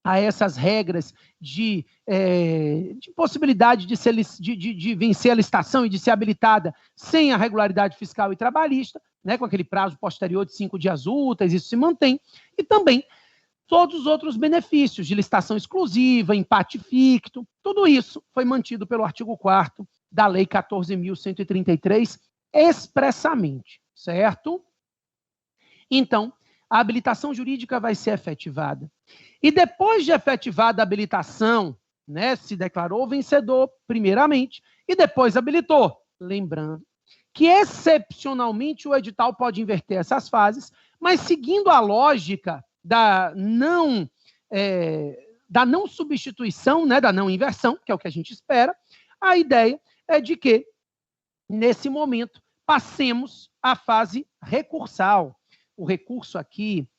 a essas regras de possibilidade de vencer a licitação e de ser habilitada sem a regularidade fiscal e trabalhista, né, com aquele prazo posterior de 5 dias úteis, isso se mantém, e também todos os outros benefícios de licitação exclusiva, empate ficto, tudo isso foi mantido pelo artigo 4º da Lei 14.133 expressamente, certo? Então, a habilitação jurídica vai ser efetivada. E depois de efetivada a habilitação, né, se declarou vencedor, primeiramente, e depois habilitou. Lembrando que, excepcionalmente, o edital pode inverter essas fases, mas seguindo a lógica da não substituição, né, da não inversão, que é o que a gente espera, a ideia é de que, nesse momento, passemos à fase recursal. O recurso aqui,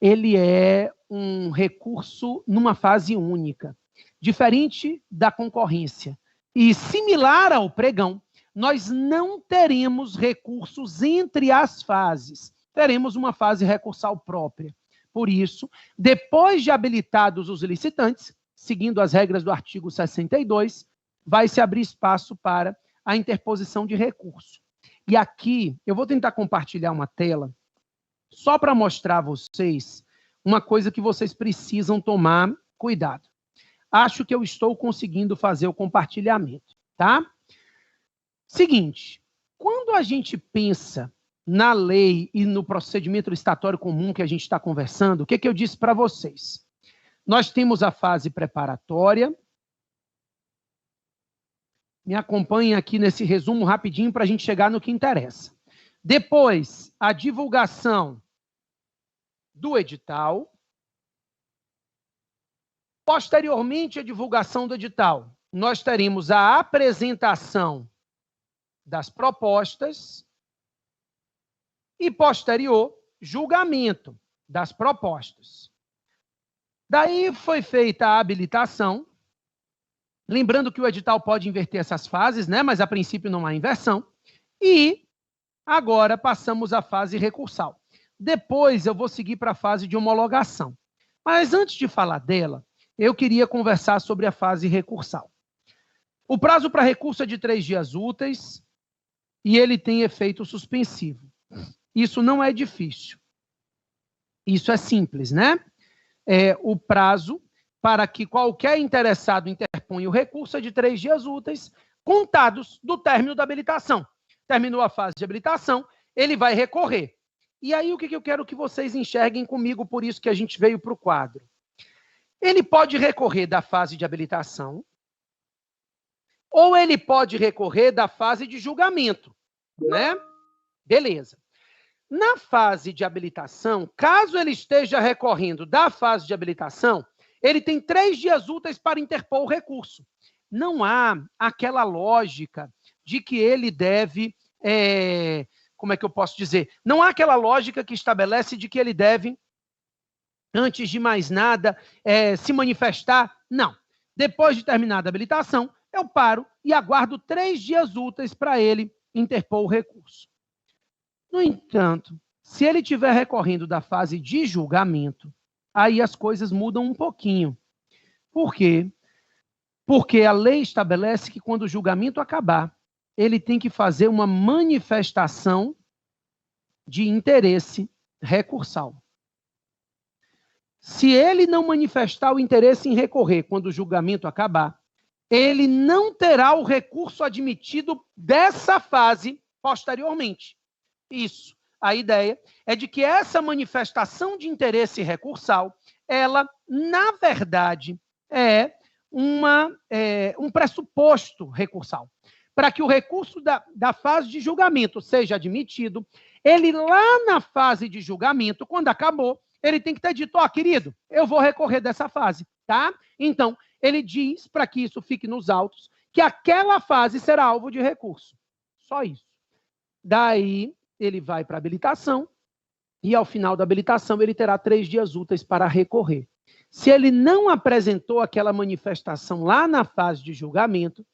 ele é um recurso numa fase única, diferente da concorrência. E similar ao pregão, nós não teremos recursos entre as fases, teremos uma fase recursal própria. Por isso, depois de habilitados os licitantes, seguindo as regras do artigo 62, vai se abrir espaço para a interposição de recurso. E aqui, eu vou tentar compartilhar uma tela, só para mostrar a vocês uma coisa que vocês precisam tomar cuidado. Acho que eu estou conseguindo fazer o compartilhamento. tá? Seguinte, quando a gente pensa na lei e no procedimento licitatório comum que a gente está conversando, o que eu disse para vocês? Nós temos a fase preparatória. Me acompanhem aqui nesse resumo rapidinho para a gente chegar no que interessa. Depois, a divulgação do edital. Posteriormente à divulgação do edital, nós teremos a apresentação das propostas e, posterior, julgamento das propostas. Daí foi feita a habilitação, lembrando que o edital pode inverter essas fases, né? Mas a princípio não há inversão, e agora passamos à fase recursal. Depois eu vou seguir para a fase de homologação. Mas antes de falar dela, eu queria conversar sobre a fase recursal. O prazo para recurso é de 3 dias úteis e ele tem efeito suspensivo. Isso não é difícil. Isso é simples, né? O prazo para que qualquer interessado interponha o recurso é de 3 dias úteis, contados do término da habilitação. Terminou a fase de habilitação, ele vai recorrer. E aí o que eu quero que vocês enxerguem comigo, por isso que a gente veio para o quadro. Ele pode recorrer da fase de habilitação, ou ele pode recorrer da fase de julgamento, né? Beleza. Na fase de habilitação, caso ele esteja recorrendo da fase de habilitação, ele tem 3 dias úteis para interpor o recurso. Não há aquela lógica de que ele deve, como é que eu posso dizer? Não há aquela lógica que estabelece de que ele deve, antes de mais nada, se manifestar. Não. Depois de terminada a habilitação, eu paro e aguardo 3 dias úteis para ele interpor o recurso. No entanto, se ele estiver recorrendo da fase de julgamento, aí as coisas mudam um pouquinho. Por quê? Porque a lei estabelece que quando o julgamento acabar, ele tem que fazer uma manifestação de interesse recursal. Se ele não manifestar o interesse em recorrer quando o julgamento acabar, ele não terá o recurso admitido dessa fase posteriormente. Isso. A ideia é de que essa manifestação de interesse recursal, ela, na verdade, é um pressuposto recursal. Para que o recurso da fase de julgamento seja admitido, ele lá na fase de julgamento, quando acabou, ele tem que ter dito, querido, eu vou recorrer dessa fase, tá? Então, ele diz, para que isso fique nos autos, que aquela fase será alvo de recurso. Só isso. Daí, ele vai para a habilitação e, ao final da habilitação, ele terá 3 dias úteis para recorrer. Se ele não apresentou aquela manifestação lá na fase de julgamento,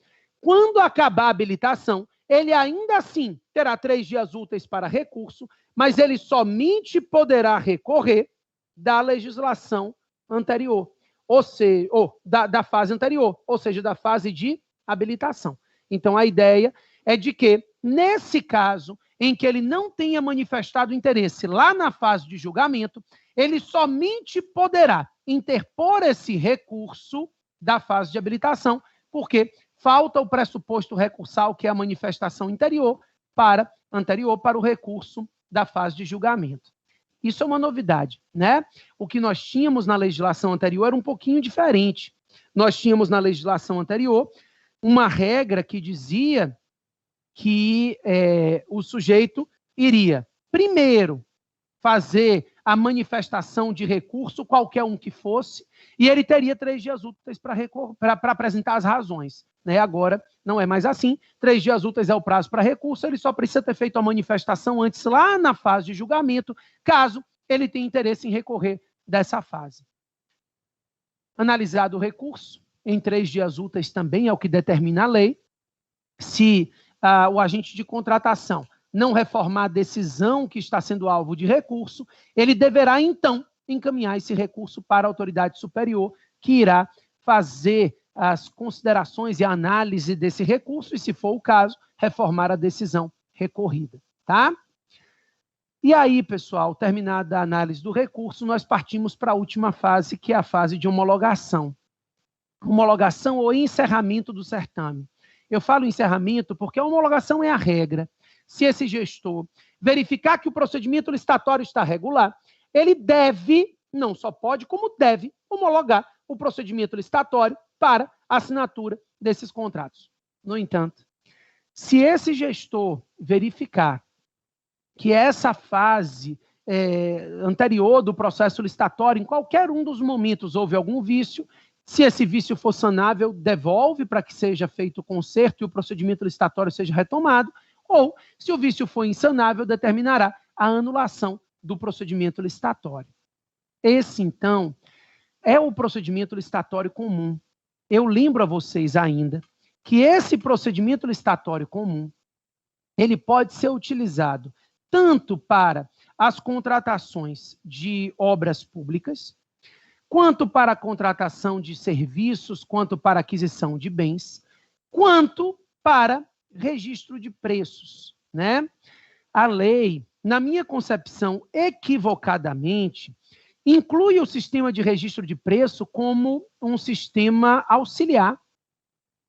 quando acabar a habilitação, ele ainda assim terá 3 dias úteis para recurso, mas ele somente poderá recorrer da legislação anterior, ou seja, da fase anterior, ou seja, da fase de habilitação. Então, a ideia é de que, nesse caso, em que ele não tenha manifestado interesse lá na fase de julgamento, ele somente poderá interpor esse recurso da fase de habilitação, porque falta o pressuposto recursal, que é a manifestação anterior para o recurso da fase de julgamento. Isso é uma novidade, né? O que nós tínhamos na legislação anterior era um pouquinho diferente. Nós tínhamos na legislação anterior uma regra que dizia que o sujeito iria, primeiro, fazer a manifestação de recurso, qualquer um que fosse, e ele teria 3 dias úteis para apresentar as razões. Né? Agora, não é mais assim. 3 dias úteis é o prazo para recurso, ele só precisa ter feito a manifestação antes, lá na fase de julgamento, caso ele tenha interesse em recorrer dessa fase. Analisado o recurso, em 3 dias úteis também é o que determina a lei. Se o agente de contratação não reformar a decisão que está sendo alvo de recurso, ele deverá, então, encaminhar esse recurso para a autoridade superior, que irá fazer as considerações e a análise desse recurso e, se for o caso, reformar a decisão recorrida, tá? E aí, pessoal, terminada a análise do recurso, nós partimos para a última fase, que é a fase de homologação. Homologação ou encerramento do certame. Eu falo encerramento porque a homologação é a regra. Se esse gestor verificar que o procedimento licitatório está regular, ele deve, não só pode, como deve, homologar o procedimento licitatório para assinatura desses contratos. No entanto, se esse gestor verificar que essa fase anterior do processo licitatório, em qualquer um dos momentos houve algum vício, se esse vício for sanável, devolve para que seja feito o conserto e o procedimento licitatório seja retomado, ou, se o vício for insanável, determinará a anulação do procedimento licitatório. Esse, então, é o procedimento licitatório comum. Eu lembro a vocês ainda que esse procedimento licitatório comum, ele pode ser utilizado tanto para as contratações de obras públicas, quanto para a contratação de serviços, quanto para a aquisição de bens, quanto para registro de preços, né? A lei, na minha concepção, equivocadamente, inclui o sistema de registro de preço como um sistema auxiliar,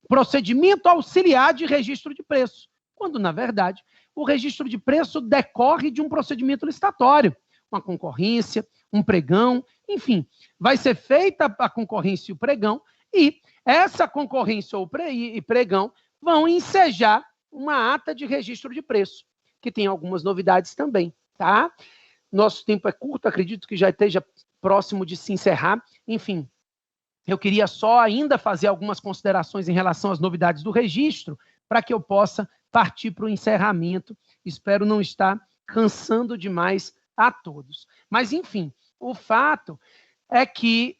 procedimento auxiliar de registro de preço, quando, na verdade, o registro de preço decorre de um procedimento licitatório, uma concorrência, um pregão, enfim, vai ser feita a concorrência e o pregão, e essa concorrência e pregão vão ensejar uma ata de registro de preço, que tem algumas novidades também, tá? Nosso tempo é curto, acredito que já esteja próximo de se encerrar. Enfim, eu queria só ainda fazer algumas considerações em relação às novidades do registro, para que eu possa partir para o encerramento. Espero não estar cansando demais a todos. Mas, enfim, o fato é que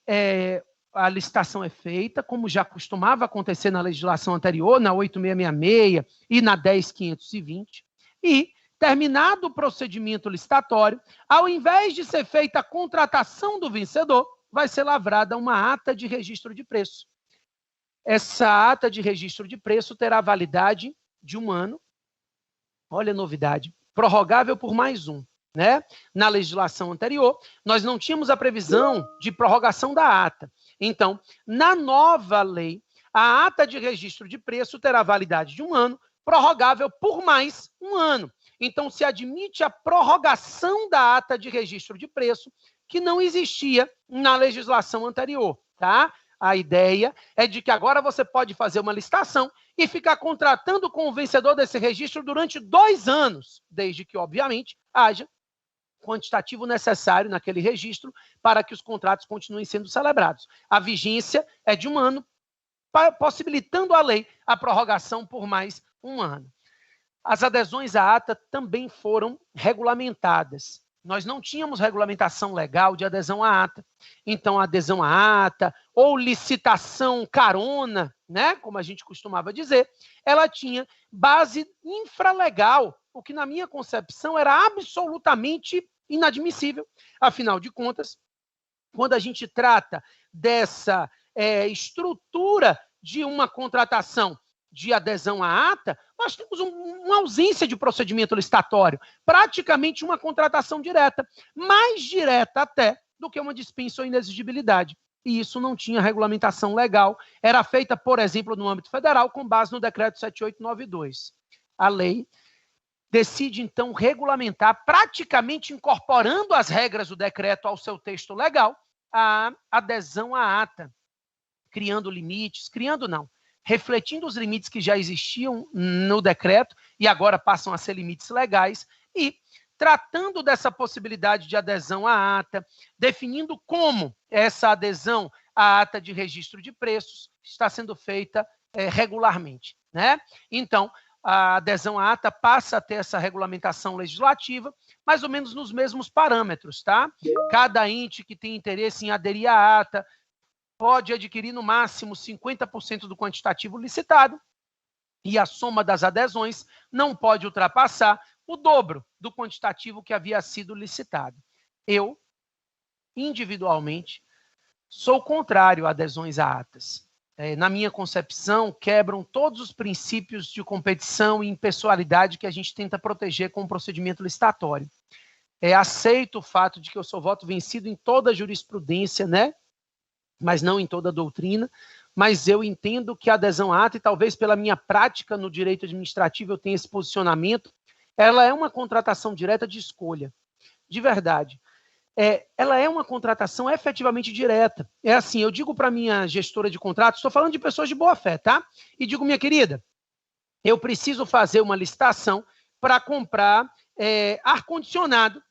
a licitação é feita, como já costumava acontecer na legislação anterior, na 8666 e na 10520, e, terminado o procedimento licitatório, ao invés de ser feita a contratação do vencedor, vai ser lavrada uma ata de registro de preço. Essa ata de registro de preço terá validade de 1 ano, olha a novidade, prorrogável por mais 1. Né? Na legislação anterior, nós não tínhamos a previsão de prorrogação da ata. Então, na nova lei, a ata de registro de preço terá validade de 1 ano, prorrogável por mais 1 ano. Então, se admite a prorrogação da ata de registro de preço, que não existia na legislação anterior, tá? A ideia é de que agora você pode fazer uma licitação e ficar contratando com o vencedor desse registro durante 2 anos, desde que, obviamente, haja quantitativo necessário naquele registro para que os contratos continuem sendo celebrados. A vigência é de 1 ano, possibilitando a lei a prorrogação por mais 1 ano. As adesões à ata também foram regulamentadas. Nós não tínhamos regulamentação legal de adesão à ata. Então, a adesão à ata, ou licitação carona, né, como a gente costumava dizer, ela tinha base infralegal, o que, na minha concepção, era absolutamente inadmissível. Afinal de contas, quando a gente trata dessa estrutura de uma contratação de adesão à ata, nós temos uma ausência de procedimento licitatório, praticamente uma contratação direta, mais direta até do que uma dispensa ou inexigibilidade. E isso não tinha regulamentação legal, era feita, por exemplo, no âmbito federal, com base no decreto 7892. A lei decide, então, regulamentar, praticamente incorporando as regras do decreto ao seu texto legal, a adesão à ata, criando limites, refletindo os limites que já existiam no decreto e agora passam a ser limites legais, e tratando dessa possibilidade de adesão à ata, definindo como essa adesão à ata de registro de preços está sendo feita regularmente, né? Então, a adesão à ata passa a ter essa regulamentação legislativa, mais ou menos nos mesmos parâmetros, tá? Cada ente que tem interesse em aderir à ata pode adquirir no máximo 50% do quantitativo licitado, e a soma das adesões não pode ultrapassar o dobro do quantitativo que havia sido licitado. Eu, individualmente, sou contrário a adesões a atas. Na minha concepção, quebram todos os princípios de competição e impessoalidade que a gente tenta proteger com o procedimento licitatório. Aceito o fato de que eu sou voto vencido em toda a jurisprudência, né? Mas não em toda a doutrina. mas eu entendo que a adesão à ata, e talvez pela minha prática no direito administrativo eu tenha esse posicionamento, ela é uma contratação direta de escolha, de verdade. Ela é uma contratação efetivamente direta. É assim, eu digo para minha gestora de contratos, estou falando de pessoas de boa fé, tá? E digo, minha querida, eu preciso fazer uma licitação para comprar ar-condicionado.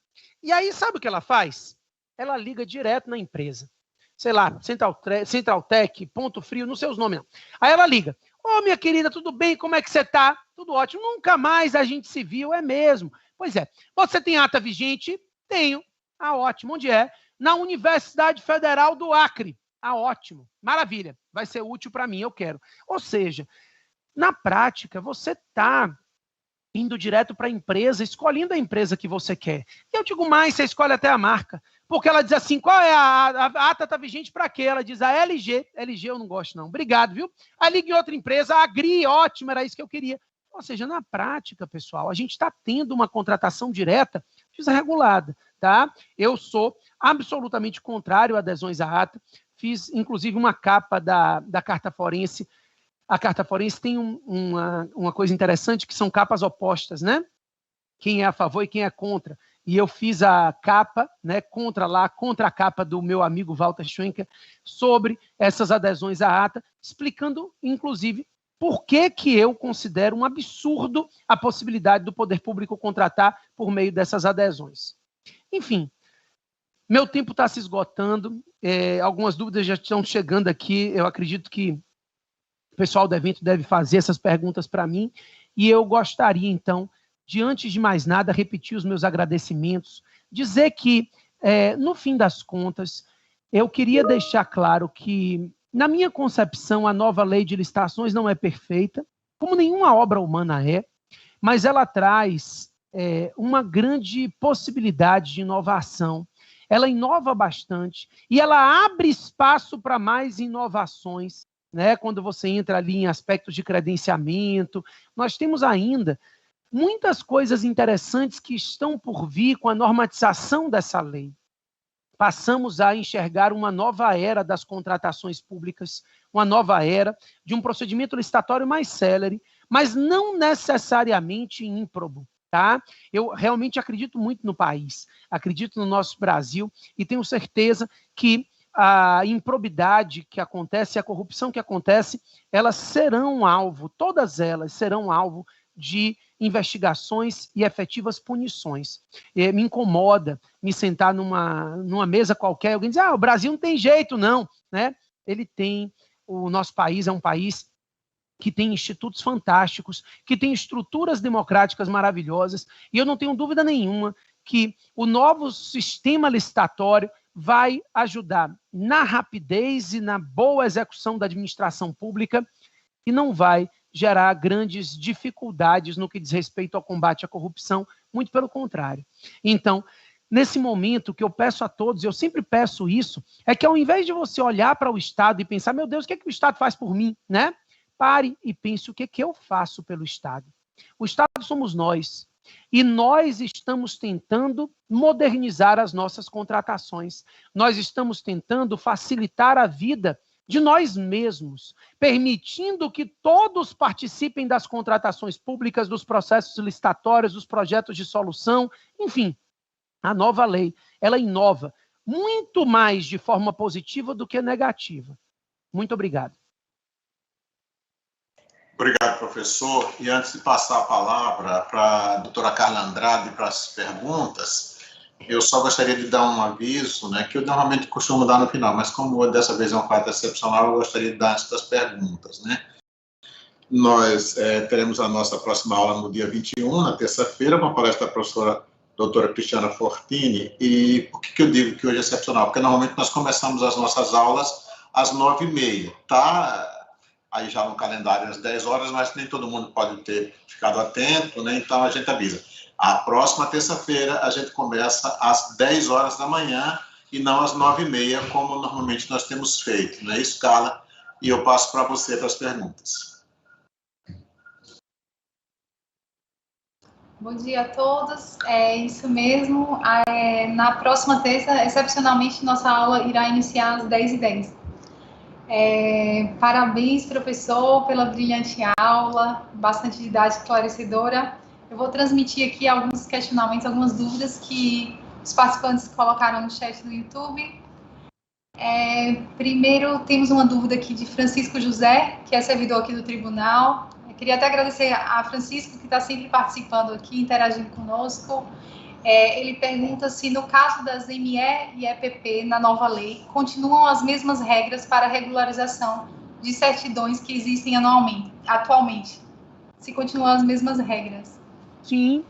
E aí, sabe o que ela faz? Ela liga direto na empresa. Sei lá, Centraltec, Ponto Frio, não sei os nomes não. Aí ela liga. Ô, minha querida, tudo bem? Como é que você tá? Tudo ótimo. Nunca mais a gente se viu, é mesmo. Pois é. Você tem ata vigente? Tenho. Ah, ótimo. Onde é? Na Universidade Federal do Acre. Ah, ótimo. Maravilha. Vai ser útil para mim, eu quero. Ou seja, na prática, você está indo direto para a empresa, escolhendo a empresa que você quer. E eu digo mais, você escolhe até a marca. Porque ela diz assim, qual é a ata está vigente para quê? Ela diz a LG. LG eu não gosto não. Obrigado, viu? Aí liga em outra empresa, a Agri, ótimo, era isso que eu queria. Ou seja, na prática, pessoal, a gente está tendo uma contratação direta desregulada, tá? Eu sou absolutamente contrário a adesões à ata. Fiz, inclusive, uma capa da Carta Forense. A Carta Forense tem uma coisa interessante, que são capas opostas, né? Quem é a favor e quem é contra. E eu fiz a capa, né, contra a capa do meu amigo Walter Schwenker, sobre essas adesões à ata, explicando, inclusive, por que eu considero um absurdo a possibilidade do poder público contratar por meio dessas adesões. Enfim, meu tempo está se esgotando, algumas dúvidas já estão chegando aqui, eu acredito que o pessoal do evento deve fazer essas perguntas para mim, e eu gostaria, então, de, antes de mais nada, repetir os meus agradecimentos, dizer que, no fim das contas, eu queria deixar claro que, na minha concepção, a nova lei de licitações não é perfeita, como nenhuma obra humana é, mas ela traz uma grande possibilidade de inovação. Ela inova bastante e ela abre espaço para mais inovações, né? Quando você entra ali em aspectos de credenciamento, nós temos ainda muitas coisas interessantes que estão por vir com a normatização dessa lei. Passamos a enxergar uma nova era das contratações públicas, uma nova era de um procedimento licitatório mais célere, mas não necessariamente ímprobo, tá? Eu realmente acredito muito no país, acredito no nosso Brasil e tenho certeza que a improbidade que acontece, a corrupção que acontece, elas serão alvo, todas elas serão alvo de investigações e efetivas punições. Me incomoda me sentar numa mesa qualquer, alguém diz, o Brasil não tem jeito, não. Né? Ele tem, o nosso país é um país que tem institutos fantásticos, que tem estruturas democráticas maravilhosas, e eu não tenho dúvida nenhuma que o novo sistema licitatório vai ajudar na rapidez e na boa execução da administração pública e não vai gerar grandes dificuldades no que diz respeito ao combate à corrupção, muito pelo contrário. Então, nesse momento, o que eu peço a todos, eu sempre peço isso, é que ao invés de você olhar para o Estado e pensar, meu Deus, o que é que o Estado faz por mim? Né? Pare e pense o que é que eu faço pelo Estado. O Estado somos nós. E nós estamos tentando modernizar as nossas contratações. Nós estamos tentando facilitar a vida de nós mesmos, permitindo que todos participem das contratações públicas, dos processos licitatórios, dos projetos de solução, enfim. A nova lei, ela inova muito mais de forma positiva do que negativa. Muito obrigado. Obrigado, professor. E antes de passar a palavra para a doutora Carla Andrade para as perguntas, eu só gostaria de dar um aviso, né, que eu normalmente costumo dar no final, mas como dessa vez é um fato excepcional, eu gostaria de dar antes das perguntas. Né? Nós teremos a nossa próxima aula no dia 21, na terça-feira, uma palestra da professora doutora Cristiana Fortini. E por que eu digo que hoje é excepcional? Porque normalmente nós começamos as nossas aulas às 9h30, tá? Aí já no calendário às 10 horas, mas nem todo mundo pode ter ficado atento, né? Então a gente avisa. A próxima terça-feira a gente começa às 10 horas da manhã e não às 9h30, como normalmente nós temos feito, não é isso, Carla? E eu passo para você para as perguntas. Bom dia a todos, é isso mesmo. Na próxima terça, excepcionalmente, nossa aula irá iniciar às 10h10. Parabéns, professor, pela brilhante aula, bastante didática esclarecedora. Eu vou transmitir aqui alguns questionamentos, algumas dúvidas que os participantes colocaram no chat do YouTube. Primeiro, temos uma dúvida aqui de Francisco José, que é servidor aqui do tribunal. Eu queria até agradecer a Francisco, que está sempre participando aqui, interagindo conosco. Ele pergunta se, no caso das ME e EPP, na nova lei, continuam as mesmas regras para a regularização de certidões que existem atualmente. Se continuam as mesmas regras. Sim,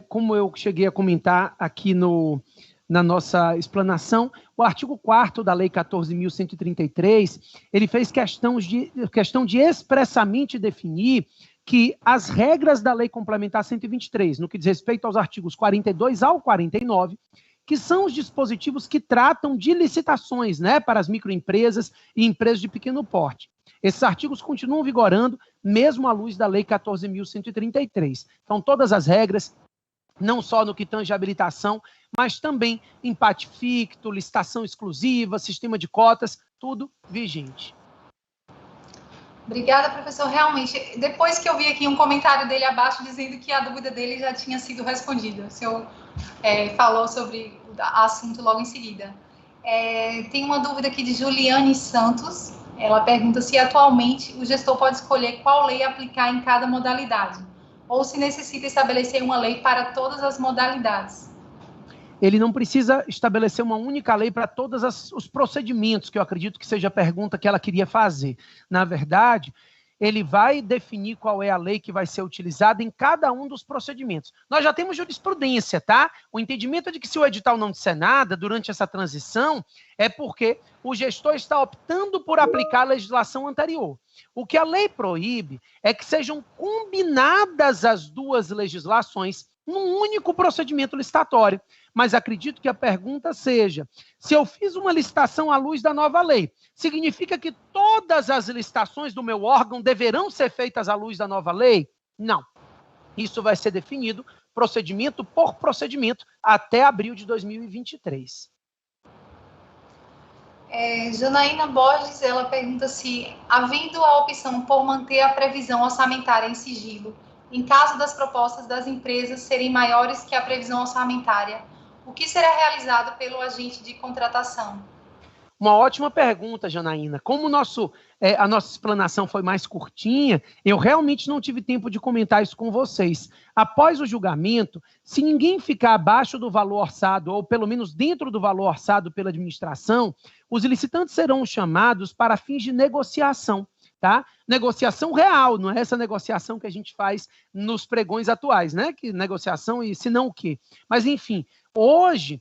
como eu cheguei a comentar aqui na nossa explanação, o artigo 4º da Lei 14.133, ele fez questão de expressamente definir que as regras da Lei Complementar 123, no que diz respeito aos artigos 42 ao 49, que são os dispositivos que tratam de licitações, né, para as microempresas e empresas de pequeno porte. Esses artigos continuam vigorando, mesmo à luz da Lei 14.133. Então, todas as regras, não só no que tange a habilitação, mas também empate ficto, licitação exclusiva, sistema de cotas, tudo vigente. Obrigada, professor. Realmente, depois que eu vi aqui um comentário dele abaixo dizendo que a dúvida dele já tinha sido respondida, o senhor falou sobre o assunto logo em seguida. Tem uma dúvida aqui de Juliane Santos. Ela pergunta se atualmente o gestor pode escolher qual lei aplicar em cada modalidade, ou se necessita estabelecer uma lei para todas as modalidades. Ele não precisa estabelecer uma única lei para todos os procedimentos, que eu acredito que seja a pergunta que ela queria fazer. Na verdade, ele vai definir qual é a lei que vai ser utilizada em cada um dos procedimentos. Nós já temos jurisprudência, tá? O entendimento é de que se o edital não disser nada durante essa transição, é porque o gestor está optando por aplicar a legislação anterior. O que a lei proíbe é que sejam combinadas as duas legislações num único procedimento licitatório. Mas acredito que a pergunta seja, se eu fiz uma licitação à luz da nova lei, significa que todas as licitações do meu órgão deverão ser feitas à luz da nova lei? Não. Isso vai ser definido procedimento por procedimento até abril de 2023. Janaína Borges, ela pergunta se, havendo a opção por manter a previsão orçamentária em sigilo, em caso das propostas das empresas serem maiores que a previsão orçamentária, o que será realizado pelo agente de contratação? Uma ótima pergunta, Janaína. Como a nossa explanação foi mais curtinha, eu realmente não tive tempo de comentar isso com vocês. Após o julgamento, se ninguém ficar abaixo do valor orçado, ou pelo menos dentro do valor orçado pela administração, os licitantes serão chamados para fins de negociação. Tá? Negociação real, não é essa negociação que a gente faz nos pregões atuais, né? Que negociação e se não o quê. Mas, enfim, hoje,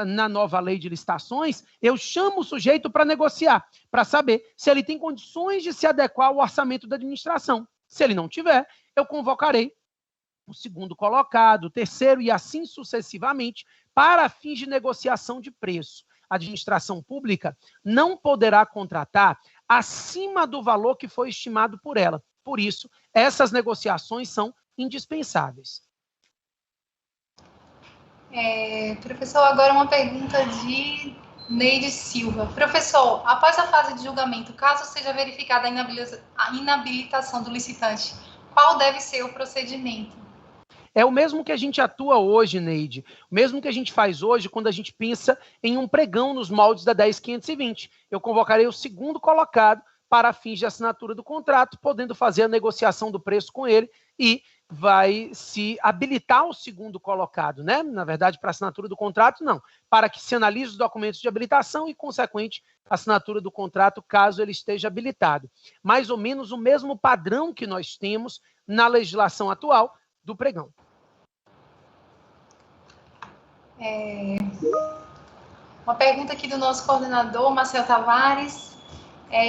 na nova lei de licitações, eu chamo o sujeito para negociar, para saber se ele tem condições de se adequar ao orçamento da administração. Se ele não tiver, eu convocarei o segundo colocado, o terceiro e assim sucessivamente, para fins de negociação de preço. A administração pública não poderá contratar acima do valor que foi estimado por ela. Por isso, essas negociações são indispensáveis. Professor, agora uma pergunta de Neide Silva. Professor, após a fase de julgamento, caso seja verificada a inabilitação do licitante, qual deve ser o procedimento? É o mesmo que a gente atua hoje, Neide. O mesmo que a gente faz hoje quando a gente pensa em um pregão nos moldes da 10.520. Eu convocarei o segundo colocado para fins de assinatura do contrato, podendo fazer a negociação do preço com ele e vai se habilitar o segundo colocado, né? Na verdade, para assinatura do contrato, não. Para que se analise os documentos de habilitação e, consequente, assinatura do contrato, caso ele esteja habilitado. Mais ou menos o mesmo padrão que nós temos na legislação atual do pregão. Uma pergunta aqui do nosso coordenador, Marcel Tavares.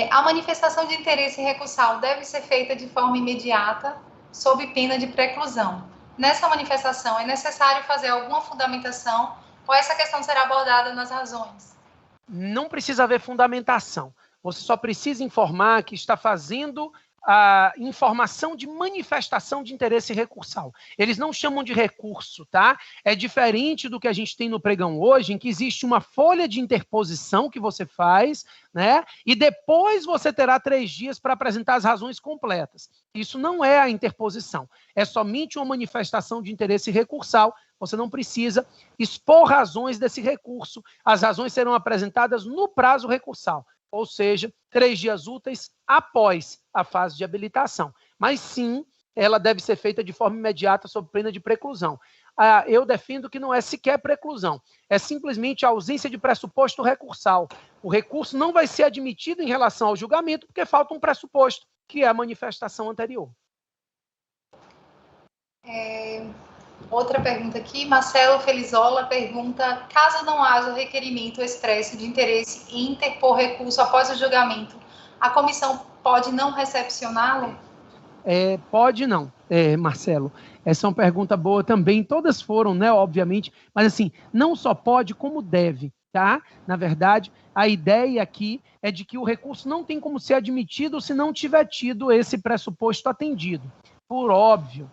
A manifestação de interesse recursal deve ser feita de forma imediata, sob pena de preclusão. Nessa manifestação, é necessário fazer alguma fundamentação ou essa questão será abordada nas razões? Não precisa haver fundamentação. Você só precisa informar que está fazendo a informação de manifestação de interesse recursal. Eles não chamam de recurso, tá? É diferente do que a gente tem no pregão hoje, em que existe uma folha de interposição que você faz, né? E depois você terá 3 dias para apresentar as razões completas. Isso não é a interposição. É somente uma manifestação de interesse recursal. Você não precisa expor razões desse recurso. As razões serão apresentadas no prazo recursal, ou seja, 3 dias úteis após a fase de habilitação. Mas sim, ela deve ser feita de forma imediata sob pena de preclusão. Eu defendo que não é sequer preclusão, é simplesmente a ausência de pressuposto recursal. O recurso não vai ser admitido em relação ao julgamento porque falta um pressuposto, que é a manifestação anterior. Outra pergunta aqui, Marcelo Felizola pergunta, caso não haja requerimento expresso de interesse em interpor recurso após o julgamento, a comissão pode não recepcioná-lo? Pode não, Marcelo. Essa é uma pergunta boa também, todas foram, né, obviamente, mas assim, não só pode, como deve, tá? Na verdade, a ideia aqui é de que o recurso não tem como ser admitido se não tiver tido esse pressuposto atendido. Por óbvio,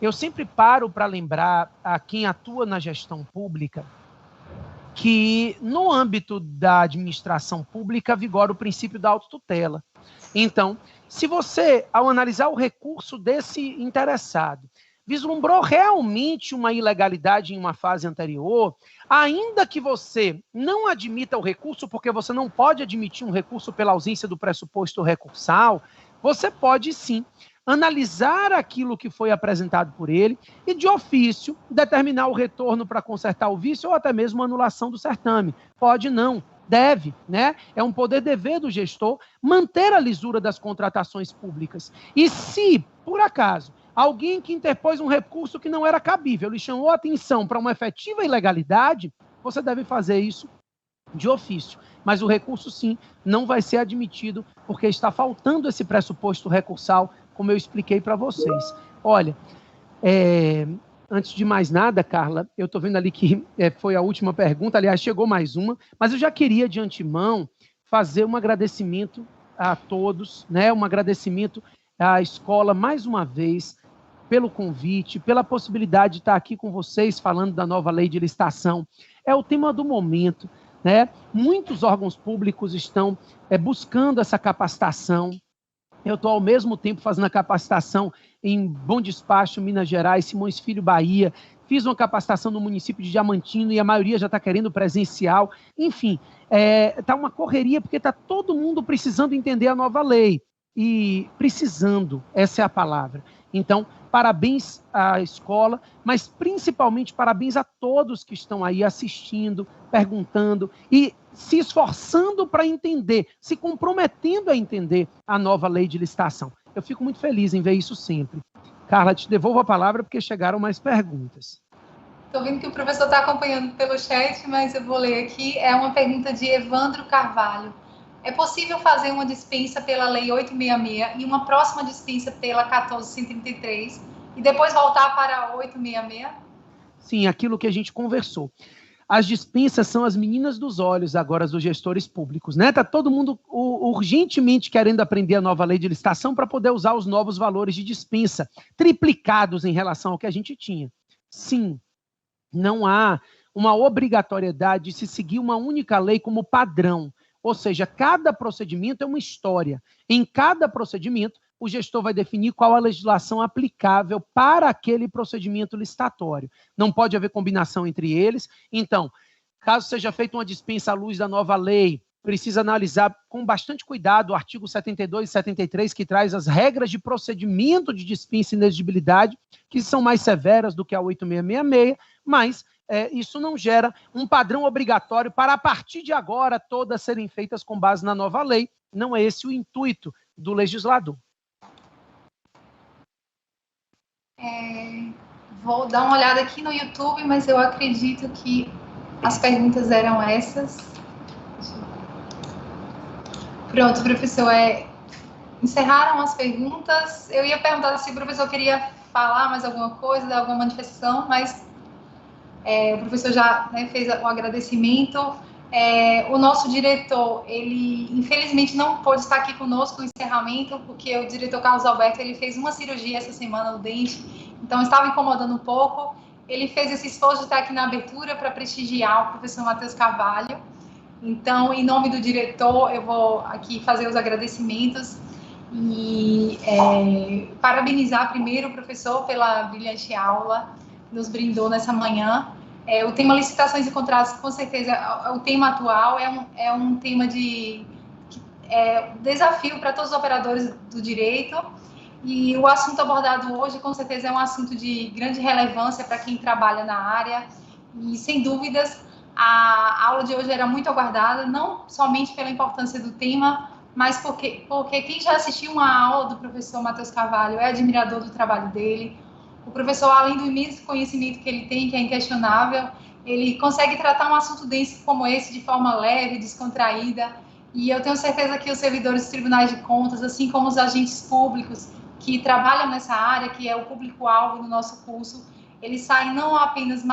eu sempre paro para lembrar a quem atua na gestão pública que, no âmbito da administração pública, vigora o princípio da autotutela. Então, se você, ao analisar o recurso desse interessado, vislumbrou realmente uma ilegalidade em uma fase anterior, ainda que você não admita o recurso, porque você não pode admitir um recurso pela ausência do pressuposto recursal, você pode sim analisar aquilo que foi apresentado por ele e, de ofício, determinar o retorno para consertar o vício ou até mesmo a anulação do certame. Pode não, deve, né? É um poder-dever do gestor manter a lisura das contratações públicas. E se, por acaso, alguém que interpôs um recurso que não era cabível lhe chamou a atenção para uma efetiva ilegalidade, você deve fazer isso de ofício. Mas o recurso, sim, não vai ser admitido porque está faltando esse pressuposto recursal, como eu expliquei para vocês. Olha, antes de mais nada, Carla, eu estou vendo ali que foi a última pergunta, aliás, chegou mais uma, mas eu já queria, de antemão, fazer um agradecimento a todos, né? Um agradecimento à escola, mais uma vez, pelo convite, pela possibilidade de estar aqui com vocês falando da nova lei de licitação. É o tema do momento, né? Muitos órgãos públicos estão buscando essa capacitação. Eu estou, ao mesmo tempo, fazendo a capacitação em Bom Despacho, Minas Gerais, Simões Filho, Bahia. Fiz uma capacitação no município de Diamantino e a maioria já está querendo presencial. Enfim, está uma correria porque está todo mundo precisando entender a nova lei. E precisando, essa é a palavra. Então, parabéns à escola, mas principalmente parabéns a todos que estão aí assistindo, perguntando e se esforçando para entender, se comprometendo a entender a nova lei de licitação. Eu fico muito feliz em ver isso sempre. Carla, te devolvo a palavra porque chegaram mais perguntas. Estou vendo que o professor está acompanhando pelo chat, mas eu vou ler aqui. É uma pergunta de Evandro Carvalho. É possível fazer uma dispensa pela Lei 866 e uma próxima dispensa pela 1433 e depois voltar para a 866? Sim, aquilo que a gente conversou. As dispensas são as meninas dos olhos agora dos gestores públicos, né? Está todo mundo urgentemente querendo aprender a nova lei de licitação para poder usar os novos valores de dispensa, triplicados em relação ao que a gente tinha. Sim, não há uma obrigatoriedade de se seguir uma única lei como padrão. Ou seja, cada procedimento é uma história. Em cada procedimento, o gestor vai definir qual a legislação aplicável para aquele procedimento licitatório. Não pode haver combinação entre eles. Então, caso seja feita uma dispensa à luz da nova lei, precisa analisar com bastante cuidado o artigo 72 e 73, que traz as regras de procedimento de dispensa e inexigibilidade, que são mais severas do que a 8666, mas isso não gera um padrão obrigatório para, a partir de agora, todas serem feitas com base na nova lei. Não é esse o intuito do legislador. Vou dar uma olhada aqui no YouTube, mas eu acredito que as perguntas eram essas. Pronto, professor, encerraram as perguntas. Eu ia perguntar se o professor queria falar mais alguma coisa, dar alguma manifestação, mas o professor já fez o agradecimento. O nosso diretor, ele infelizmente não pôde estar aqui conosco no encerramento, porque o diretor Carlos Alberto, ele fez uma cirurgia essa semana no dente, então estava incomodando um pouco. Ele fez esse esforço de estar aqui na abertura para prestigiar o professor Matheus Carvalho. Então, em nome do diretor, eu vou aqui fazer os agradecimentos e parabenizar primeiro o professor pela brilhante aula que nos brindou nessa manhã. O tema licitações e contratos, com certeza, o tema atual é um tema de desafio para todos os operadores do direito, e o assunto abordado hoje, com certeza, é um assunto de grande relevância para quem trabalha na área, e, sem dúvidas, a aula de hoje era muito aguardada, não somente pela importância do tema, mas porque quem já assistiu uma aula do professor Matheus Carvalho é admirador do trabalho dele. O professor, além do imenso conhecimento que ele tem, que é inquestionável, ele consegue tratar um assunto denso como esse de forma leve, descontraída, e eu tenho certeza que os servidores dos tribunais de contas, assim como os agentes públicos que trabalham nessa área, que é o público-alvo do nosso curso, eles saem não apenas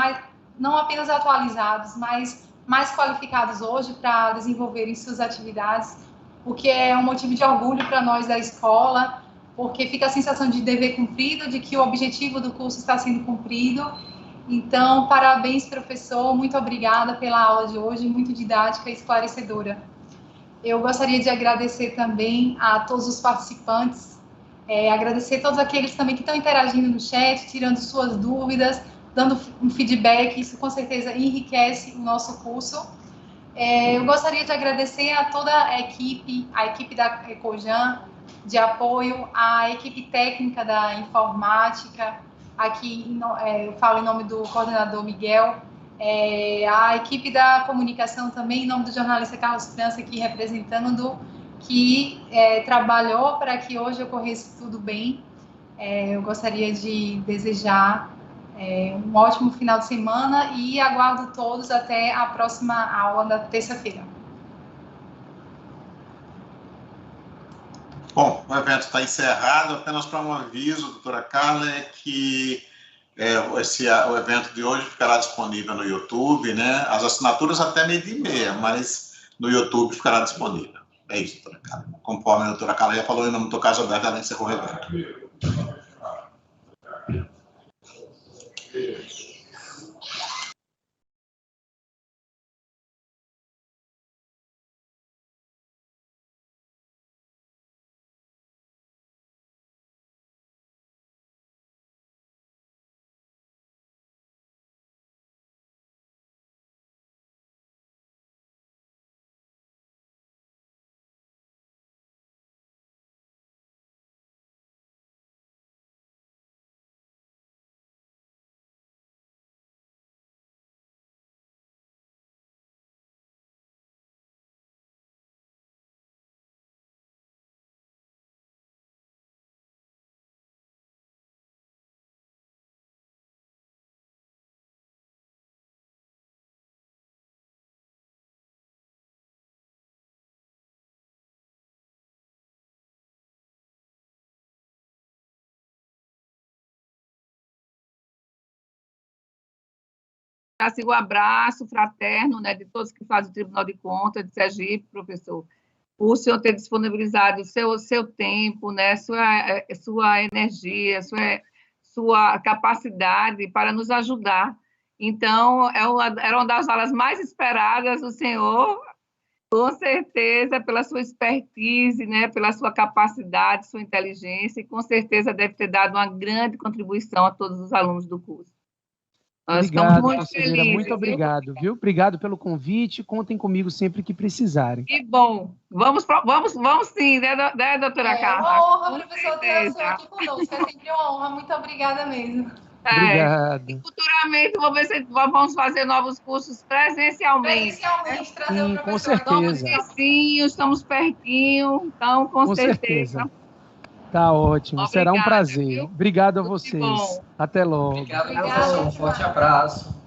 atualizados, mas mais qualificados hoje para desenvolverem suas atividades, o que é um motivo de orgulho para nós da escola, porque fica a sensação de dever cumprido, de que o objetivo do curso está sendo cumprido. Então, parabéns, professor, muito obrigada pela aula de hoje, muito didática e esclarecedora. Eu gostaria de agradecer também a todos os participantes, agradecer a todos aqueles também que estão interagindo no chat, tirando suas dúvidas, dando um feedback, isso com certeza enriquece o nosso curso. Eu gostaria de agradecer a toda a equipe da Ecojan, de apoio, à equipe técnica da informática, aqui eu falo em nome do coordenador Miguel, a equipe da comunicação também, em nome do jornalista Carlos França, aqui representando, que trabalhou para que hoje ocorresse tudo bem. Eu gostaria de desejar um ótimo final de semana e aguardo todos até a próxima aula da terça-feira. Bom, o evento está encerrado. Apenas para um aviso, doutora Carla, é que o evento de hoje ficará disponível no YouTube, né? As assinaturas até 12h30, mas no YouTube ficará disponível. É isso, doutora Carla. Conforme a doutora Carla já falou, em nome do caso Alberto, ela encerrou o evento. O abraço fraterno, né, de todos que fazem o Tribunal de Contas de Sergipe, professor, por o senhor ter disponibilizado o seu tempo, né, sua energia, sua capacidade para nos ajudar. Então, era uma das aulas mais esperadas do senhor, com certeza, pela sua expertise, né, pela sua capacidade, sua inteligência, e com certeza deve ter dado uma grande contribuição a todos os alunos do curso. Nós obrigado, muito conselheira, felizes, muito obrigado, viu? Obrigado pelo convite, contem comigo sempre que precisarem. Que bom. Vamos sim, né, doutora Carla? É uma honra, professor, ter o senhor aqui conosco. É sempre uma honra. Muito obrigada mesmo. Obrigado. E futuramente vamos fazer novos cursos presencialmente. Trazer o professor. Com certeza. Estamos pertinho, então com certeza. Tá ótimo, Obrigada, será um prazer. Viu? Obrigado a vocês. Até logo. Obrigado, professor. Um forte abraço.